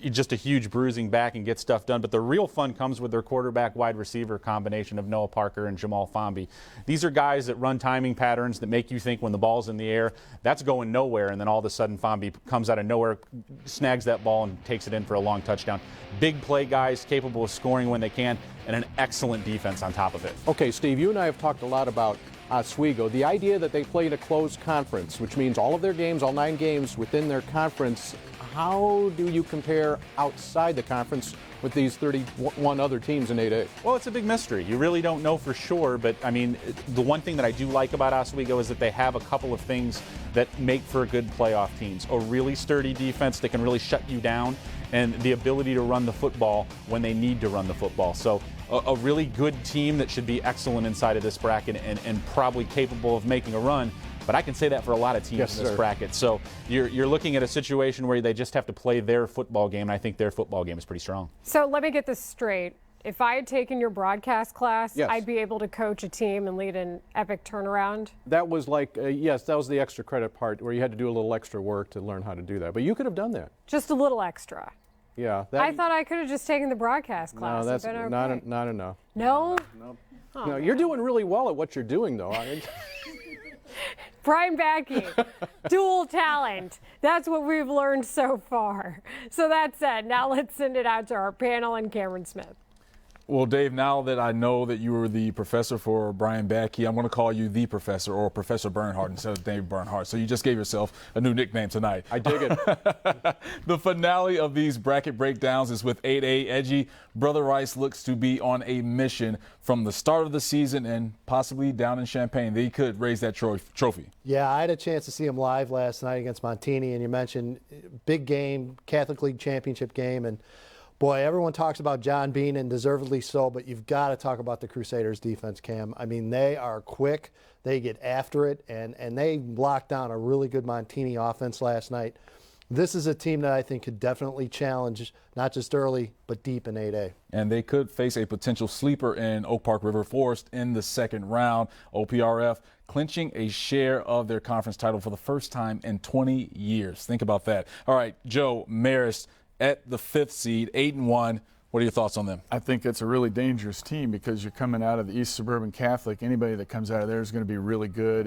just a huge bruising back and gets stuff done. But the real fun comes with their quarterback wide receiver combination of Noah Parker and Jamal Fomby. These are guys that run timing patterns that make you think when the ball's in the air, that's going nowhere, and then all of a sudden Fomby comes out of nowhere, snags that ball and takes it in for a long touchdown. Big play guys, capable of scoring when they can, and an excellent defense on top of it. Okay, Steve, you and I have talked a lot about Oswego. The idea that they played a closed conference, which means all of their games, all 9 games within their conference, how do you compare outside the conference with these 31 other teams in 8A? Well, it's a big mystery. You really don't know for sure, but I mean, the one thing that I do like about Oswego is that they have a couple of things that make for good playoff teams. A really sturdy defense that can really shut you down, and the ability to run the football when they need to run the football. So a really good team that should be excellent inside of this bracket and probably capable of making a run. But I can say that for a lot of teams in this bracket. So you're looking at a situation where they just have to play their football game, and I think their football game is pretty strong. So let me get this straight. If I had taken your broadcast class, yes, I'd be able to coach a team and lead an epic turnaround? That was like, yes, that was the extra credit part where you had to do a little extra work to learn how to do that. But you could have done that. Just a little extra. Yeah. I thought I could have just taken the broadcast class. No, that's Been okay. not enough. No? Nope. Oh. No, you're doing really well at what you're doing, though. Brian Backey, dual talent. That's what we've learned so far. So that said, now let's send it out to our panel and Cameron Smith. Well, Dave, now that I know that you were the professor for Brian Backey, I'm going to call you the professor, or Professor Bernhardt instead of Dave Bernhardt. So you just gave yourself a new nickname tonight. I dig it. The finale of these bracket breakdowns is with 8A Edgy. Brother Rice looks to be on a mission from the start of the season and possibly down in Champaign. They could raise that trophy. Yeah, I had a chance to see him live last night against Montini, and you mentioned big game, Catholic League championship game, and boy, everyone talks about John Bean, and deservedly so, but you've got to talk about the Crusaders' defense, Cam. I mean, they are quick. They get after it, and they locked down a really good Montini offense last night. This is a team that I think could definitely challenge, not just early, but deep in 8A. And they could face a potential sleeper in Oak Park River Forest in the second round. OPRF clinching a share of their conference title for the first time in 20 years. Think about that. All right, Joe, Marist, at the 5th seed, 8-1. What are your thoughts on them? I think it's a really dangerous team because you're coming out of the East Suburban Catholic. Anybody that comes out of there is going to be really good.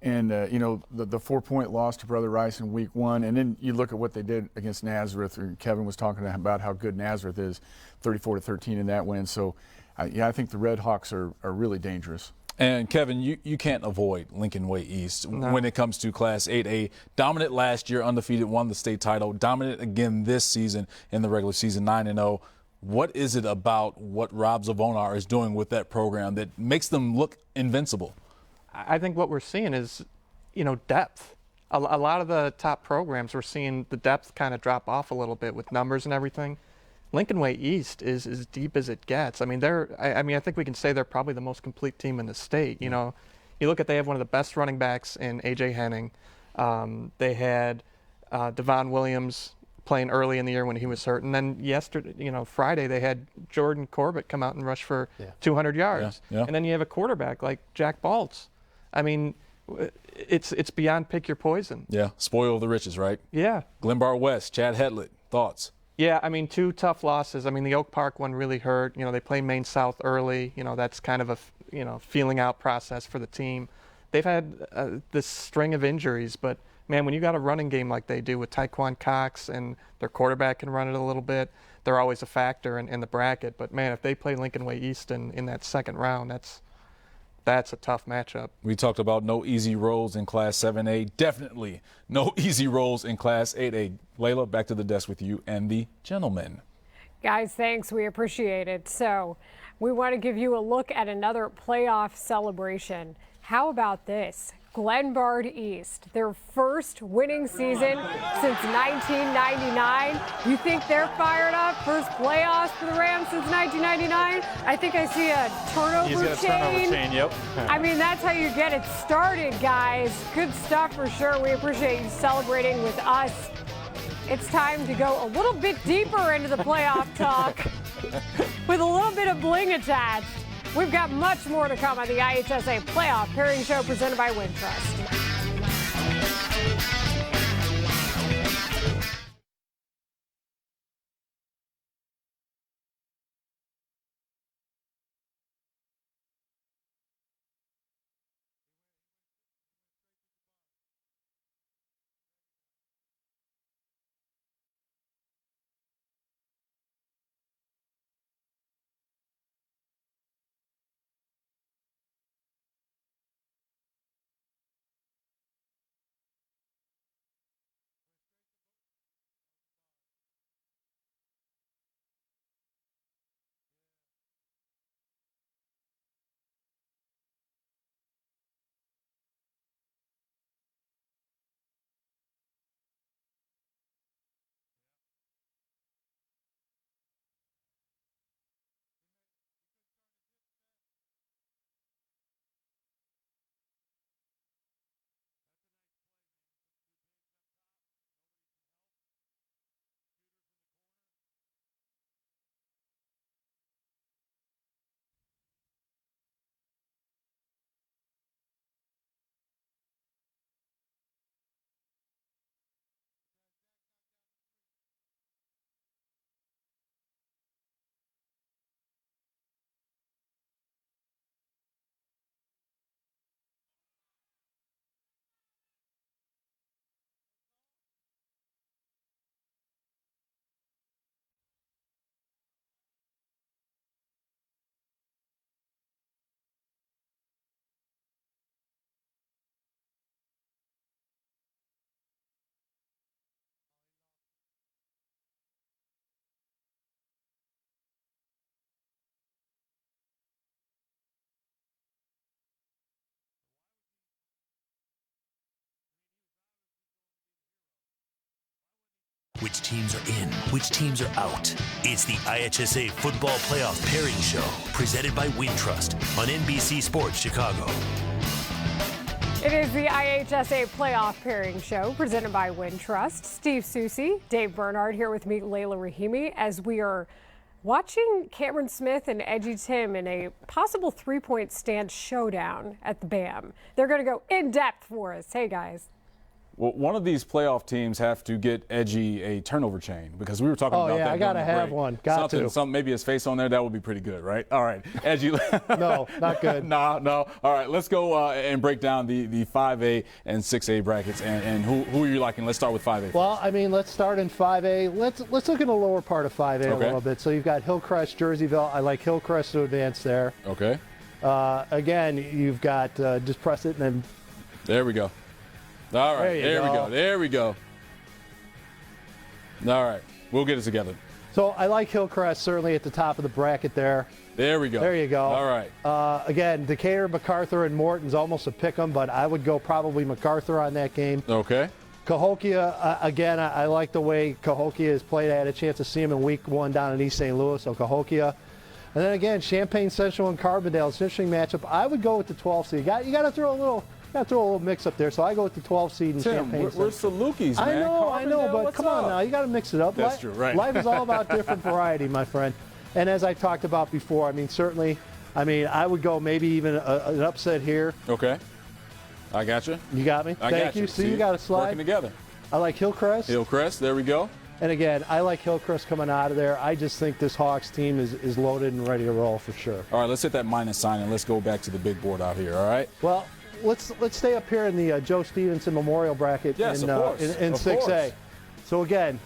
And you know, the 4-point loss to Brother Rice in week 1, and then you look at what they did against Nazareth. Kevin was talking about how good Nazareth is, 34-13 in that win. So, yeah, I think the Red Hawks are really dangerous. And, Kevin, you can't avoid Lincoln Way East when it comes to Class 8A. Dominant last year, undefeated, won the state title. Dominant again this season in the regular season, 9-0. What is it about what Rob Zavonar is doing with that program that makes them look invincible? I think what we're seeing is, you know, depth. A lot of the top programs, we're seeing the depth kind of drop off a little bit with numbers and everything. Lincoln Way East is as deep as it gets. I mean, I think we can say they're probably the most complete team in the state. You know, you look at, they have one of the best running backs in A.J. Henning. They had Devon Williams playing early in the year when he was hurt. And then yesterday, you know, Friday, they had Jordan Corbett come out and rush for 200 yards. Yeah. And then you have a quarterback like Jack Baltz. I mean, it's beyond pick your poison. Yeah, spoil the riches, right? Yeah. Glenbar West, Chad Hetlett, thoughts? Yeah, I mean, 2 tough losses. I mean, the Oak Park one really hurt. You know, they play Maine South early. You know, that's kind of a, you know, feeling out process for the team. They've had this string of injuries, but, man, when you got a running game like they do with Tyquan Cox and their quarterback can run it a little bit, they're always a factor in the bracket. But, man, if they play Lincoln Way East in that second round, that's a tough matchup. We talked about no easy roles in Class 7A. Definitely no easy roles in Class 8A. Layla, back to the desk with you and the gentlemen. Guys, thanks. We appreciate it. So we want to give you a look at another playoff celebration. How about this? Glenbard East, their first winning season since 1999. You think they're fired up? First playoffs for the Rams since 1999? I think I see a turnover chain. He's got a turnover chain, yep. I mean, that's how you get it started, guys. Good stuff for sure. We appreciate you celebrating with us. It's time to go a little bit deeper into the playoff talk with a little bit of bling attached. We've got much more to come on the IHSA Playoff Pairing Show presented by Wintrust. Which teams are in, which teams are out. It's the IHSA Football Playoff Pairing Show, presented by Wintrust on NBC Sports Chicago. It is the IHSA Playoff Pairing Show, presented by Wintrust. Steve Susi, Dave Bernard here with me, Layla Rahimi, as we are watching Cameron Smith and Edgy Tim in a possible three-point stance showdown at the BAM. They're going to go in-depth for us. Hey, guys. Well, one of these playoff teams have to get Edgy a turnover chain, because we were talking about that. Oh, yeah, I got to have one. Got to. Something, maybe his face on there, that would be pretty good, right? All right, Edgy. No, not good. No. All right, let's go and break down the 5A and 6A brackets, and who are you liking? Let's start with 5A. Well, I mean, let's start in 5A. Let's look at the lower part of 5A a little bit. So you've got Hillcrest, Jerseyville. I like Hillcrest to advance there. Okay. Again, you've got just press it and then. There we go. All right, there we go. All right, we'll get it together. So I like Hillcrest certainly at the top of the bracket there. There we go. There you go. All right. Again, Decatur, MacArthur, and Morton's almost a pick 'em, but I would go probably MacArthur on that game. Okay. Cahokia, again, I like the way Cahokia has played. I had a chance to see him in week 1 down in East St. Louis, so Cahokia. And then again, Champaign Central and Carbondale. It's an interesting matchup. I would go with the 12 seed. You got to throw a little mix up there, so I go with the 12 seed in Champaign. We're Salukis, man. I know, but come on now. You got to mix it up. That's true, right. Life is all about different variety, my friend. And as I talked about before, I mean, certainly, I would go maybe even an upset here. Okay. I got you. You got me? Thank you. See, you got a slide. Working together. I like Hillcrest. Hillcrest, there we go. And again, I like Hillcrest coming out of there. I just think this Hawks team is loaded and ready to roll for sure. All right, let's hit that minus sign and let's go back to the big board out here, all right? Well, let's stay up here in the Joe Stevenson Memorial Bracket in 6A. So again,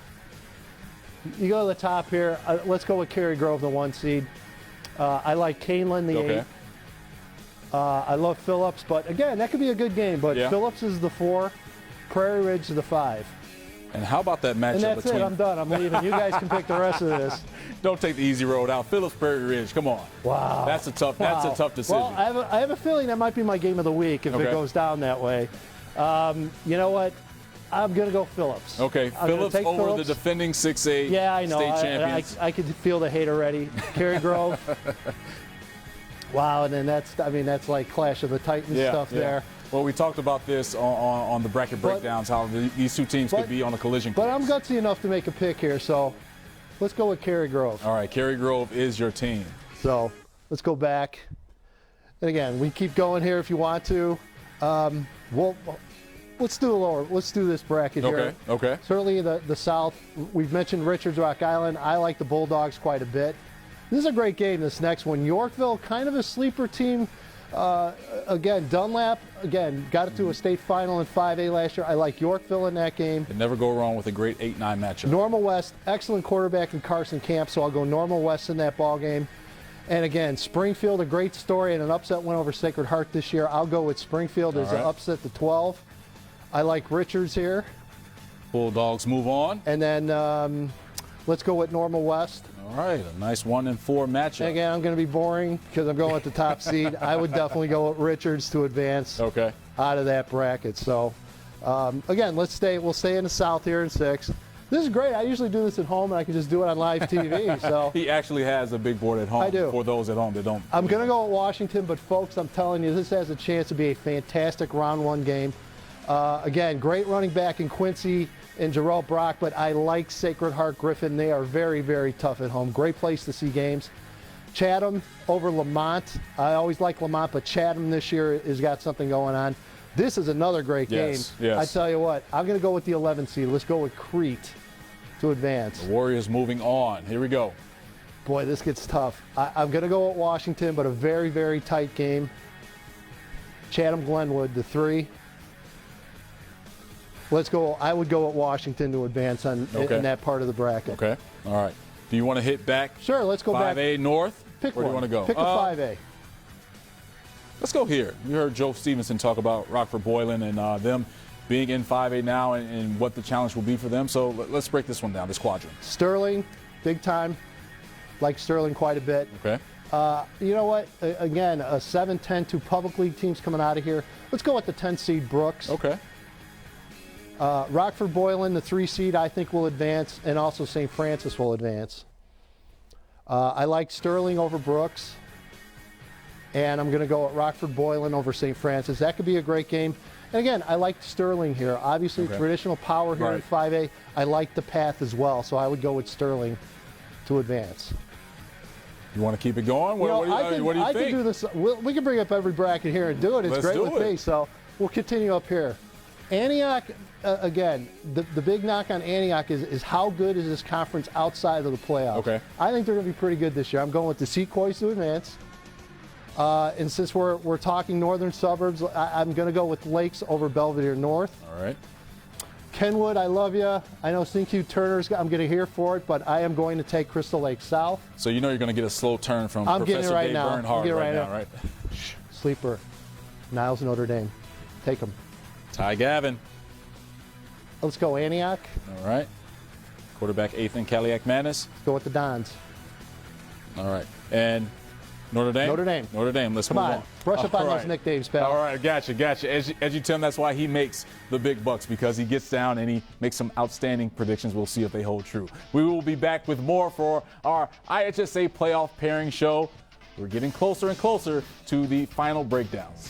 you go to the top here. Let's go with Cary Grove, the 1 seed. I like Canelan, the 8. I love Phillips, but again, that could be a good game. But Phillips is the 4, Prairie Ridge is the 5. And how about that matchup? And that's it. I'm done. I'm leaving. You guys can pick the rest of this. Don't take the easy road out. Phillips, Prairie Ridge. Come on. Wow. That's a tough decision. Well, I have a feeling that might be my game of the week if it goes down that way. You know what? I'm going to go Phillips. Okay, Phillips over the defending 6A state champions. I could feel the hate already. Cary Grove. Wow, and then that's like Clash of the Titans stuff there. Well, we talked about this on the bracket breakdowns, how these two teams could be on a collision course. But I'm gutsy enough to make a pick here, so let's go with Cary Grove. All right, Cary Grove is your team. So let's go back. And again, we keep going here if you want to. Let's do the lower. Let's do this bracket here. Okay. Certainly the South. We've mentioned Richards, Rock Island. I like the Bulldogs quite a bit. This is a great game, this next one. Yorkville, kind of a sleeper team. Again, Dunlap, got it to a state final in 5A last year. I like Yorkville in that game. You never go wrong with a great 8-9 matchup. Normal West, excellent quarterback in Carson Camp, so I'll go Normal West in that ball game. And again, Springfield, a great story and an upset win over Sacred Heart this year. I'll go with Springfield as an upset to 12. I like Richards here. Bulldogs move on. And then let's go with Normal West. All right, a nice 1-4 matchup. And again, I'm going to be boring because I'm going with the top seed. I would definitely go with Richards to advance out of that bracket. So, again, we'll stay in the South here in 6. This is great. I usually do this at home, and I can just do it on live TV. So he actually has a big board at home. I do. For those at home that don't. I'm going to go with Washington, but, folks, I'm telling you, this has a chance to be a fantastic round 1 game. Again, great running back in Quincy and Jarrell Brock, but I like Sacred Heart Griffin. They are very, very tough at home. Great place to see games. Chatham over Lamont. I always like Lamont, but Chatham this year has got something going on. This is another great game. Yes. I tell you what, I'm going to go with the 11 seed. Let's go with Crete to advance. The Warriors moving on. Here we go. Boy, this gets tough. I'm going to go with Washington, but a very, very tight game. Chatham-Glenwood, the 3. Let's go. I would go at Washington to advance in that part of the bracket. Okay. All right. Do you want to hit back? Sure. Let's go 5A back. 5A North? Pick Where one. do you want to go? Pick a 5A. Let's go here. You heard Joe Stevenson talk about Rockford Boylan and them being in 5A now and what the challenge will be for them. So let's break this one down, this quadrant. Sterling, big time. Like Sterling quite a bit. Okay. You know what? Again, a 7-10, 2 public league teams coming out of here. Let's go with the 10 seed Brooks. Okay. Rockford Boylan, the 3 seed, I think will advance, and also St. Francis will advance. I like Sterling over Brooks, and I'm going to go at Rockford Boylan over St. Francis. That could be a great game. And again, I like Sterling here. Obviously, traditional power here in 5A. I like the path as well, so I would go with Sterling to advance. You want to keep it going? What do you think? I can do this. We can bring up every bracket here and do it. It's great with me. So we'll continue up here. Antioch, again, the big knock on Antioch is how good is this conference outside of the playoffs? Okay. I think they're going to be pretty good this year. I'm going with the Sequoias to advance. And since we're talking northern suburbs, I'm going to go with Lakes over Belvedere North. All right. Kenwood, I love you. I know CQ Turner's, I'm going to hear for it, but I am going to take Crystal Lake South. So you know you're going to get a slow turn from I'm Professor getting it right Dave now. Bernhard right now, right? Sleeper. Niles Notre Dame. Take them. Ty Gavin. Let's go Antioch. All right. Quarterback Ethan Kaliak Madness. Let's go with the Dons. All right. And Notre Dame? Notre Dame. Notre Dame. Let's Come move on. on. Brush up on those nicknames, pal. All right, gotcha. As you tell him, that's why he makes the big bucks, because he gets down and he makes some outstanding predictions. We'll see if they hold true. We will be back with more for our IHSA playoff pairing show. We're getting closer and closer to the final breakdowns.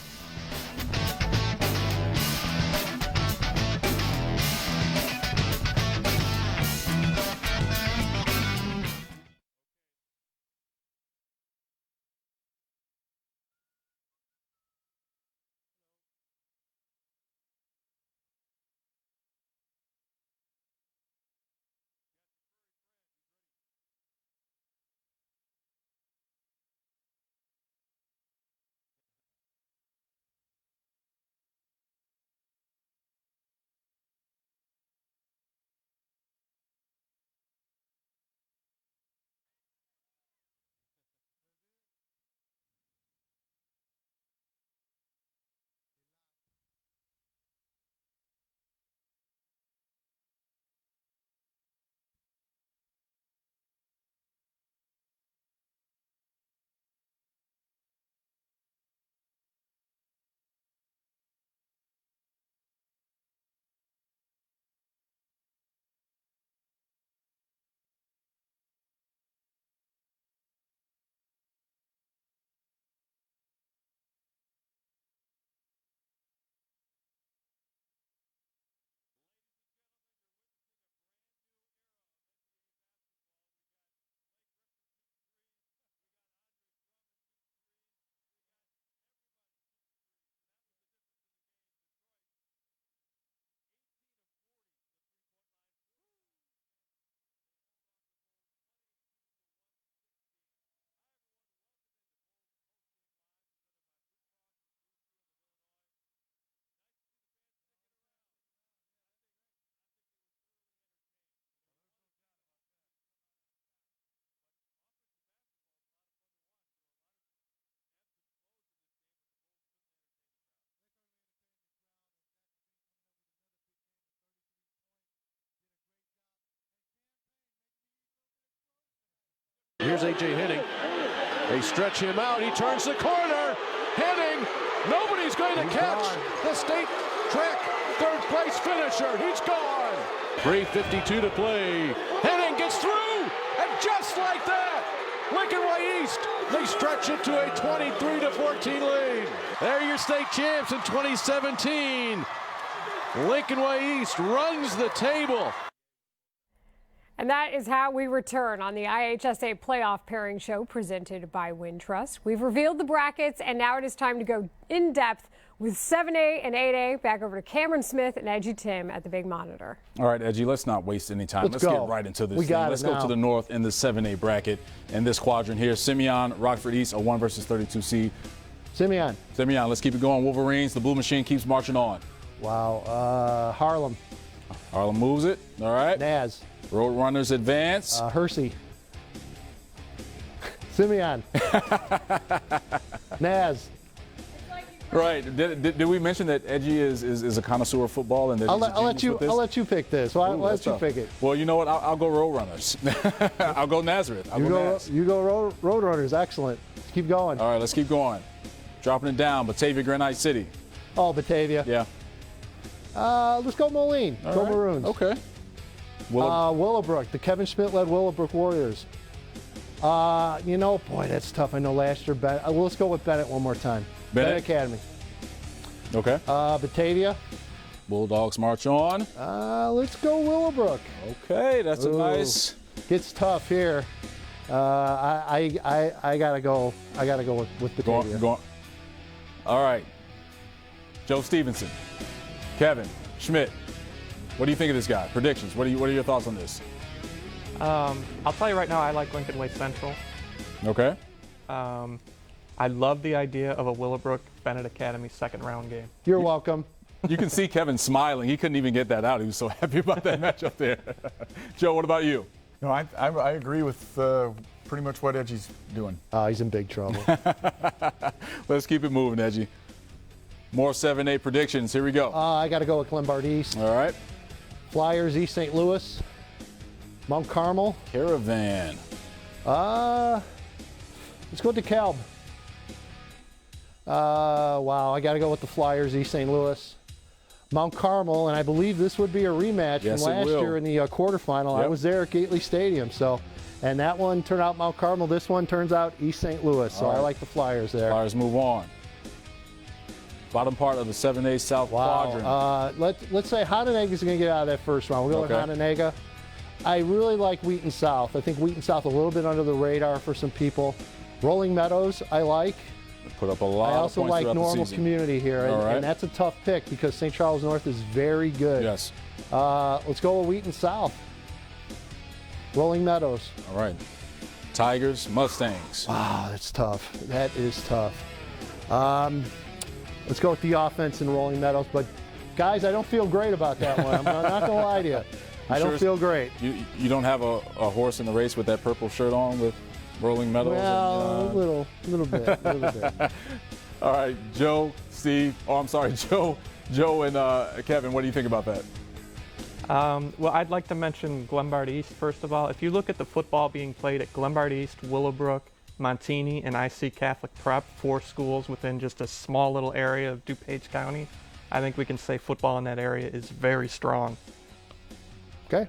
Here's A.J. Henning. They stretch him out. He turns the corner. Henning. Nobody's going to catch the state track third place finisher. He's gone. 3:52 to play. Henning gets through. And just like that, Lincoln Way East, they stretch it to a 23-14 lead. They're your state champs in 2017. Lincoln Way East runs the table. And that is how we return on the IHSA Playoff Pairing Show presented by Wintrust. We've revealed the brackets, and now it is time to go in depth with 7A and 8A. Back over to Cameron Smith and Edgy Tim at the big monitor. All right, Edgy, let's not waste any time. Let's get right into this. Let's go to the north in the 7A bracket. In this quadrant here, Simeon, Rockford East, a 1 versus 32 seed. Simeon, let's keep it going. Wolverines, the Blue Machine keeps marching on. Wow. Harlem. Harlem moves it. All right. Naz. Roadrunners advance. Hersey. Simeon. Naz. Right. Did we mention that Edgy is a connoisseur of football and that I'll let you pick this. I'll let you pick it. Well, you know what? I'll go Roadrunners. I'll go Nazareth. You go Roadrunners. Excellent. Let's keep going. All right, let's keep going. Dropping it down. Batavia, Granite City. Oh, Batavia. Yeah. Let's go Moline. Go Maroons. Okay. Willowbrook, the Kevin Schmidt-led Willowbrook Warriors. Boy, that's tough. I know last year, let's go with Bennett one more time. Bennett Academy. Okay. Batavia. Bulldogs march on. Let's go Willowbrook. Okay, that's a nice. Gets tough here. I gotta go. I gotta go with Batavia. Go on. All right. Joe Stevenson, Kevin Schmidt. What do you think of this guy? Predictions. What are your thoughts on this? I'll tell you right now, I like Lincoln Way Central. Okay. I love the idea of a Willowbrook Bennett Academy second round game. You're welcome. You can see Kevin smiling. He couldn't even get that out. He was so happy about that matchup there. Joe, what about you? No, I agree with pretty much what Edgy's doing. He's in big trouble. Let's keep it moving, Edgy. More 7-8 predictions. Here we go. I got to go with Glenbard East. All right. Flyers, East St. Louis. Mount Carmel. Caravan. Let's go with DeKalb. Wow, I got to go with the Flyers, East St. Louis. Mount Carmel, and I believe this would be a rematch from last year in the quarterfinal. Yep. I was there at Gately Stadium, and that one turned out Mount Carmel. This one turns out East St. Louis, so I like the Flyers there. Flyers move on. Bottom part of the 7A South quadrant. Let's say Hononegah's going to get out of that first round. We'll go with Hononegah. I really like Wheaton South. I think Wheaton South a little bit under the radar for some people. Rolling Meadows, I like. Put up a lot of points throughout the season. I also like Normal Community here, and that's a tough pick because St. Charles North is very good. Yes. Let's go with Wheaton South. Rolling Meadows. All right. Tigers, Mustangs. Wow, that's tough. That is tough. Let's go with the offense in Rolling Meadows. But, guys, I don't feel great about that one. I'm not going to lie to you. I don't feel great. You don't have a horse in the race with that purple shirt on with Rolling Meadows? Well, a little bit. All right, Joe, Steve. Oh, I'm sorry, Joe and Kevin, what do you think about that? Well, I'd like to mention Glenbard East, first of all. If you look at the football being played at Glenbard East, Willowbrook, Montini, and IC Catholic Prep, 4 schools within just a small little area of DuPage County, I think we can say football in that area is very strong. Okay.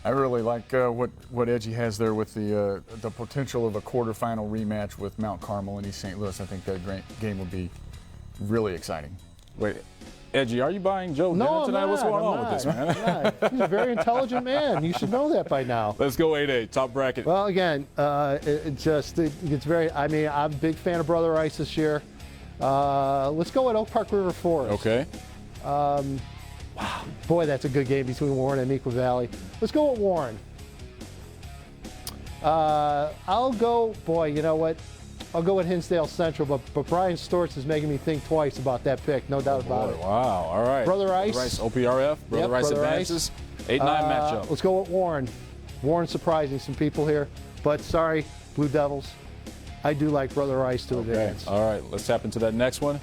I really like what Edgy has there with the potential of a quarterfinal rematch with Mount Carmel and East St. Louis. I think that game would be really exciting. Wait, Edgy, are you buying Joe dinner tonight? What's going on with this, man? He's a very intelligent man. You should know that by now. Let's go 8A, top bracket. Well, again, it's very. I mean, I'm a big fan of Brother Rice this year. Let's go at Oak Park River Forest. Okay. Wow, boy, that's a good game between Warren and Neuqua Valley. Let's go with Warren. I'll go, boy, you know what? I'll go with Hinsdale Central, but Brian Stortz is making me think twice about that pick, no doubt about it. Wow, all right. Brother Rice. OPRF, Brother Rice advances. 8-9 matchup. Let's go with Warren. Warren surprising some people here, but sorry, Blue Devils. I do like Brother Rice to advance. All right, let's tap into that next one.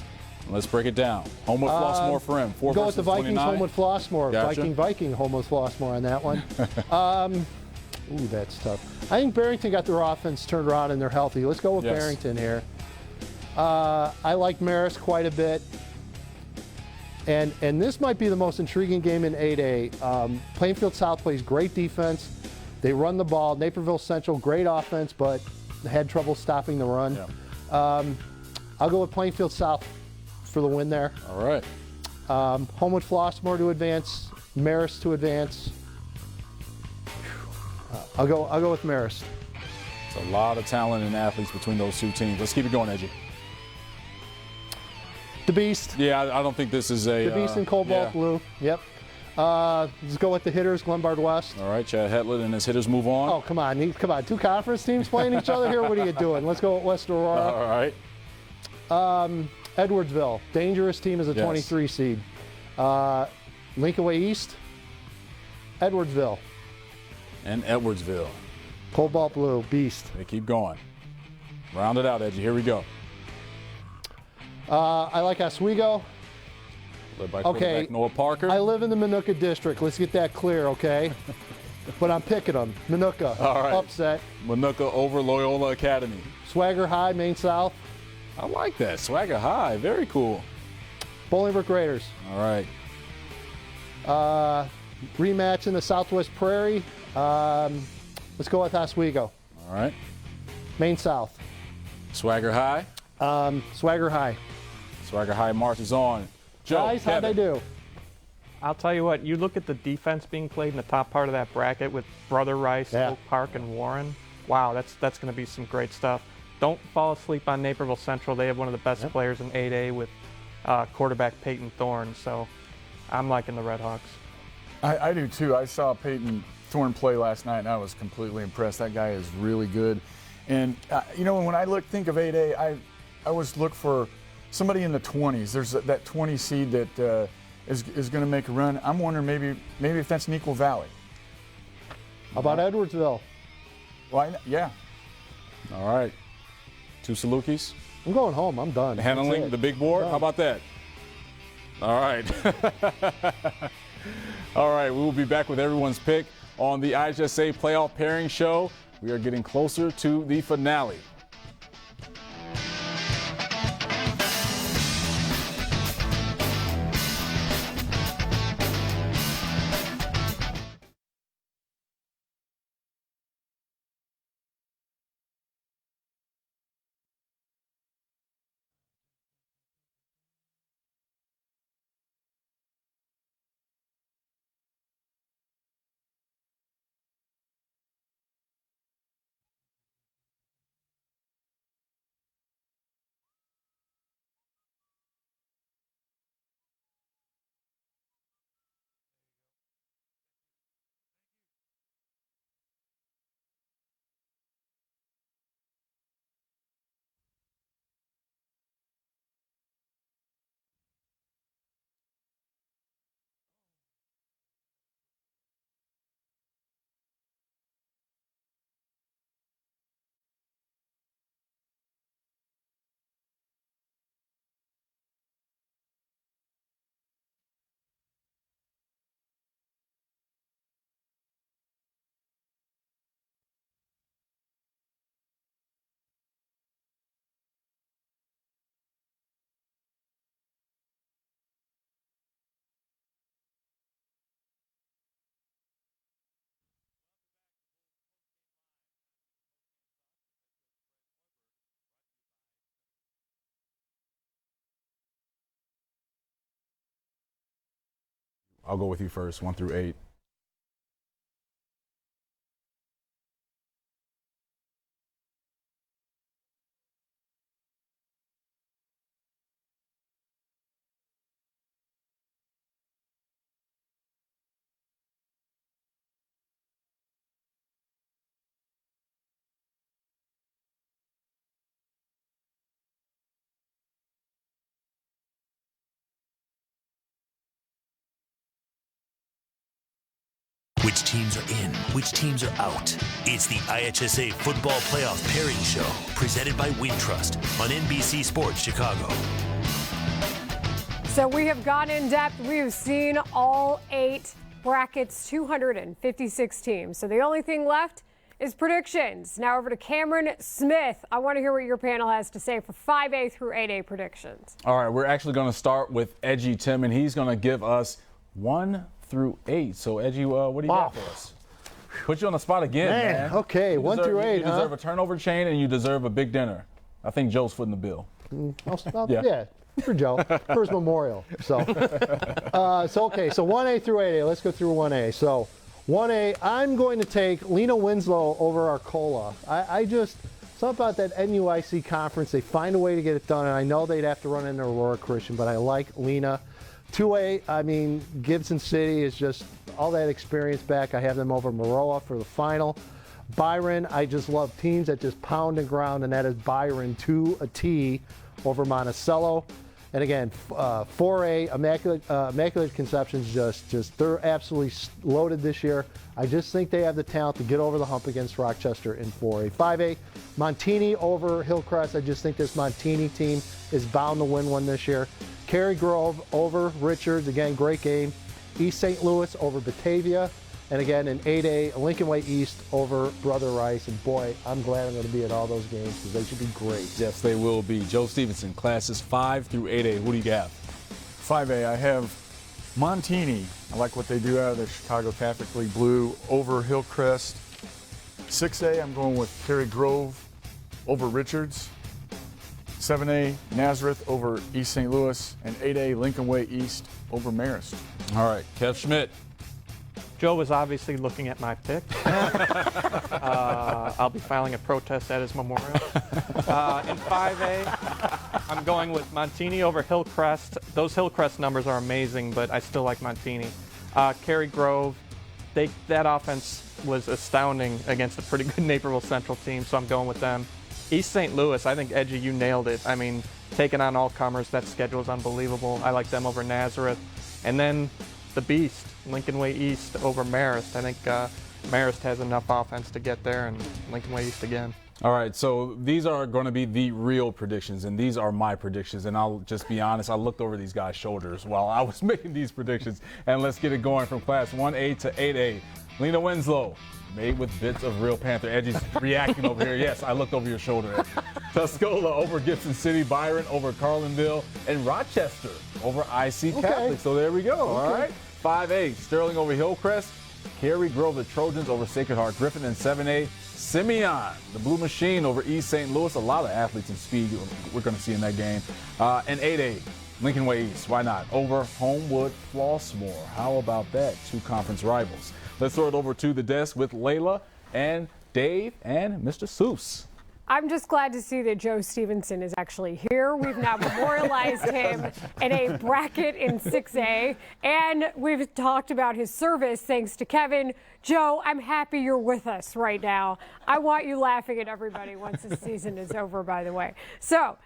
Let's break it down. Homewood Flossmoor for him. 4 go with the Vikings, 29. Homewood Flossmoor. Gotcha. Viking, Homewood Flossmoor on that one. Ooh, that's tough. I think Barrington got their offense turned around and they're healthy. Let's go with Barrington here. I like Marist quite a bit. And this might be the most intriguing game in 8A. Plainfield South plays great defense. They run the ball. Naperville Central, great offense, but had trouble stopping the run. Yeah. I'll go with Plainfield South for the win there. All right. Homewood Flossmoor to advance. Marist to advance. I'll go with Marist. It's a lot of talent and athletes between those two teams. Let's keep it going, Edgy. The Beast. Yeah, I don't think this is a... The Beast in Cobalt Blue. Yep. Let's go with the hitters, Glenbard West. All right, Chad Hetland and his hitters move on. Oh, come on. Two conference teams playing each other here? What are you doing? Let's go with West Aurora. All right. Edwardsville. Dangerous team as a 23 seed. Lincoln Way East. Edwardsville. And Edwardsville. Cobalt Blue. Beast. They keep going. Round it out, Edgy. Here we go. I like Oswego. Led by quarterback Noah Parker. I live in the Minooka district. Let's get that clear, okay? But I'm picking them. Minooka. All right. Upset. Minooka over Loyola Academy. Swagger High, Maine South. I like that. Swagger High. Very cool. Bolingbrook Raiders. All right. Rematch in the Southwest Prairie. Let's go with Oswego. All right. Maine South. Swagger High. Swagger High. Swagger High marches on. Joe, Guys, how'd they do? I'll tell you what, you look at the defense being played in the top part of that bracket with Brother Rice, Oak Park, and Warren. Wow, that's going to be some great stuff. Don't fall asleep on Naperville Central. They have one of the best players in 8A with quarterback Peyton Thorne, so I'm liking the Red Hawks. I do too. I saw Peyton Thorne play last night, and I was completely impressed. That guy is really good. And, when I think of 8A, I always look for somebody in the 20s. There's that 20 seed that is going to make a run. I'm wondering maybe if that's Neuqua Valley. How about Edwardsville? Why? Yeah. All right. 2 Salukis. I'm going home. I'm done. Handling the big board. How about that? All right. All right. We will be back with everyone's pick on the IHSA Playoff Pairing Show. We are getting closer to the finale. I'll go with you first, 1 through 8. Which teams are in, which teams are out. It's the IHSA Football Playoff Pairing Show, presented by Wintrust on NBC Sports Chicago. So we have gone in depth. We've seen all 8 brackets, 256 teams. So the only thing left is predictions. Now over to Cameron Smith. I want to hear what your panel has to say for 5A through 8A predictions. All right, we're actually going to start with Edgy Tim, and he's going to give us 1 through 8. So, Edgy, what do you got for us? Put you on the spot again, man. Okay, you 1 through 8, You deserve a turnover chain, and you deserve a big dinner. I think Joe's footing the bill. Yeah, for Joe. First memorial. So, okay, so 1A through 8A. Let's go through 1A. So, 1A, I'm going to take Lena Winslow over Arcola. I just, something about that NUIC conference, they find a way to get it done, and I know they'd have to run into Aurora Christian, but I like Lena. 2A, I mean, Gibson City is just all that experience back. I have them over Maroa for the final. Byron, I just love teams that just pound and ground, and that is Byron to a T over Monticello. And again, 4A, Immaculate Conception's just they're absolutely loaded this year. I just think they have the talent to get over the hump against Rochester in 4A. 5A, Montini over Hillcrest. I just think this Montini team is bound to win one this year. Cary Grove over Richards. Again, great game. East St. Louis over Batavia. And again, in 8A, Lincoln Way East over Brother Rice. And boy, I'm glad I'm going to be at all those games because they should be great. Yes, they will be. Joe Stevenson, classes 5 through 8A. What do you got? 5A, I have Montini, I like what they do out of the Chicago Catholic League blue over Hillcrest. 6A, I'm going with Cary Grove over Richards. 7A, Nazareth over East St. Louis. And 8A, Lincoln Way East over Marist. All right, Kev Schmidt. Joe was obviously looking at my pick. I'll be filing a protest at his memorial. In 5A, I'm going with Montini over Hillcrest. Those Hillcrest numbers are amazing, but I still like Montini. Cary Grove, that offense was astounding against a pretty good Naperville Central team, so I'm going with them. East St. Louis, I think, Edgy, you nailed it. I mean, taking on all comers, that schedule is unbelievable. I like them over Nazareth. And then the Beast, Lincoln Way East over Marist. I think Marist has enough offense to get there, and Lincoln Way East again. All right, so these are going to be the real predictions, and these are my predictions. And I'll just be honest, I looked over these guys' shoulders while I was making these predictions. And let's get it going from Class 1A to 8A. Lena Winslow, made with bits of real Panther. Edgy's reacting over here. Yes, I looked over your shoulder, Edgy. Tuscola over Gibson City, Byron over Carlinville, and Rochester over IC Catholic. So there we go. All right. 5A, Sterling over Hillcrest, Cary Grove, the Trojans over Sacred Heart Griffin, and 7A, Simeon, the Blue Machine over East St. Louis. A lot of athletes in speed we're going to see in that game. And 8A, Lincoln Way East, why not, over Homewood Flossmoor. How about that? Two conference rivals. Let's throw it over to the desk with Layla and Dave and Mr. Seuss. I'm just glad to see that Joe Stevenson is actually here. We've now memorialized him in a bracket in 6A, and we've talked about his service thanks to Kevin. Joe, I'm happy you're with us right now. I want you laughing at everybody once the season is over, by the way. So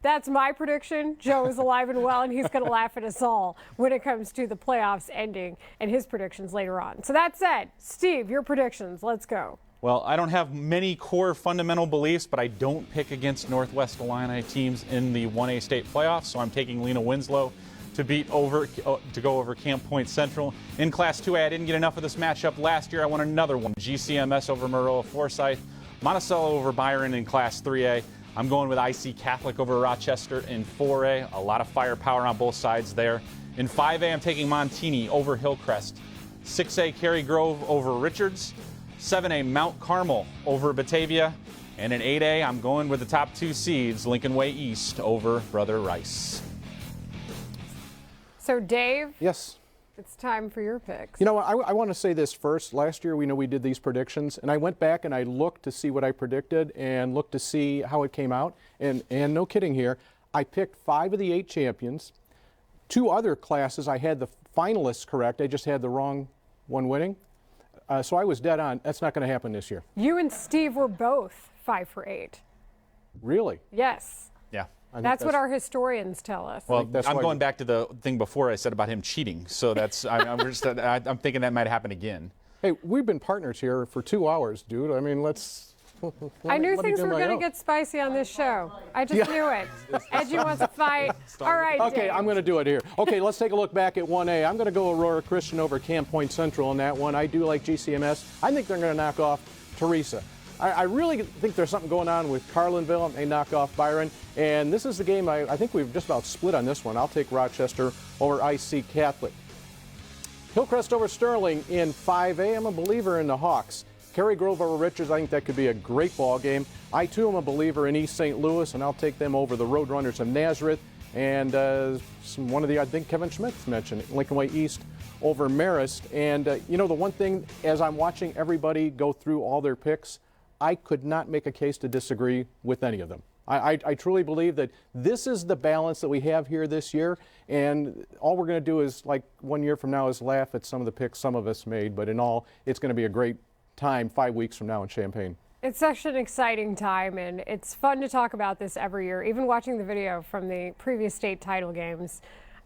that's my prediction. Joe is alive and well, and he's going to laugh at us all when it comes to the playoffs ending and his predictions later on. So that said, Steve, your predictions. Let's go. Well, I don't have many core fundamental beliefs, but I don't pick against Northwest Illini teams in the 1A state playoffs, so I'm taking Lena Winslow to go over Camp Point Central. In Class 2A, I didn't get enough of this matchup last year. I want another one. GCMS over Maroa Forsyth, Monticello over Byron in Class 3A. I'm going with IC Catholic over Rochester in 4A. A lot of firepower on both sides there. In 5A, I'm taking Montini over Hillcrest. 6A, Cary Grove over Richards. 7A, Mount Carmel over Batavia. And in 8A, I'm going with the top two seeds, Lincoln Way East over Brother Rice. So, Dave? Yes. It's time for your picks. You know, I want to say this first. Last year, we did these predictions, and I went back and I looked to see what I predicted and looked to see how it came out. And no kidding here, I picked 5 of the 8 champions. 2 other classes, I had the finalists correct. I just had the wrong one winning. So I was dead on. That's not going to happen this year. You and Steve were both 5 for 8. Really? Yes. Yeah. That's what our historians tell us. Well, I'm going back to the thing before I said about him cheating. So that's I'm thinking that might happen again. Hey, we've been partners here for 2 hours, dude. I mean, I knew things were going to get spicy on this show. I just knew it. Edgy wants to fight. All right, okay, Dave. I'm going to do it here. Okay, let's take a look back at 1A. I'm going to go Aurora Christian over Camp Point Central in that one. I do like GCMS. I think they're going to knock off Teresa. I really think there's something going on with Carlinville. They knock off Byron. And this is the game I think we've just about split on this one. I'll take Rochester over IC Catholic. Hillcrest over Sterling in 5A. I'm a believer in the Hawks. Cary Grove over Richards, I think that could be a great ball game. I, too, am a believer in East St. Louis, and I'll take them over the Roadrunners of Nazareth. And I think Kevin Schmidt mentioned, Lincoln Way East over Marist. And, the one thing, as I'm watching everybody go through all their picks, I could not make a case to disagree with any of them. I truly believe that this is the balance that we have here this year, and all we're going to do is, like 1 year from now, is laugh at some of the picks some of us made, but in all, it's going to be a great time 5 weeks from now in Champaign. It's such an exciting time, and it's fun to talk about this every year. Even watching the video from the previous state title games,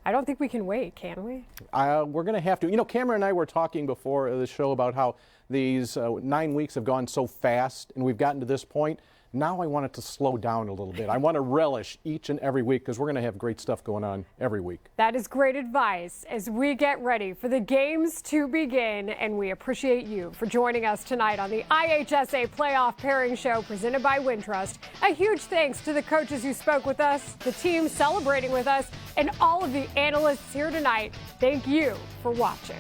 I don't think we can wait, can we? We're going to have to. Cameron and I were talking before the show about how these 9 weeks have gone so fast, and we've gotten to this point. Now I want it to slow down a little bit. I want to relish each and every week because we're going to have great stuff going on every week. That is great advice as we get ready for the games to begin, and we appreciate you for joining us tonight on the IHSA Playoff Pairing Show presented by Wintrust. A huge thanks to the coaches who spoke with us, the team celebrating with us, and all of the analysts here tonight. Thank you for watching.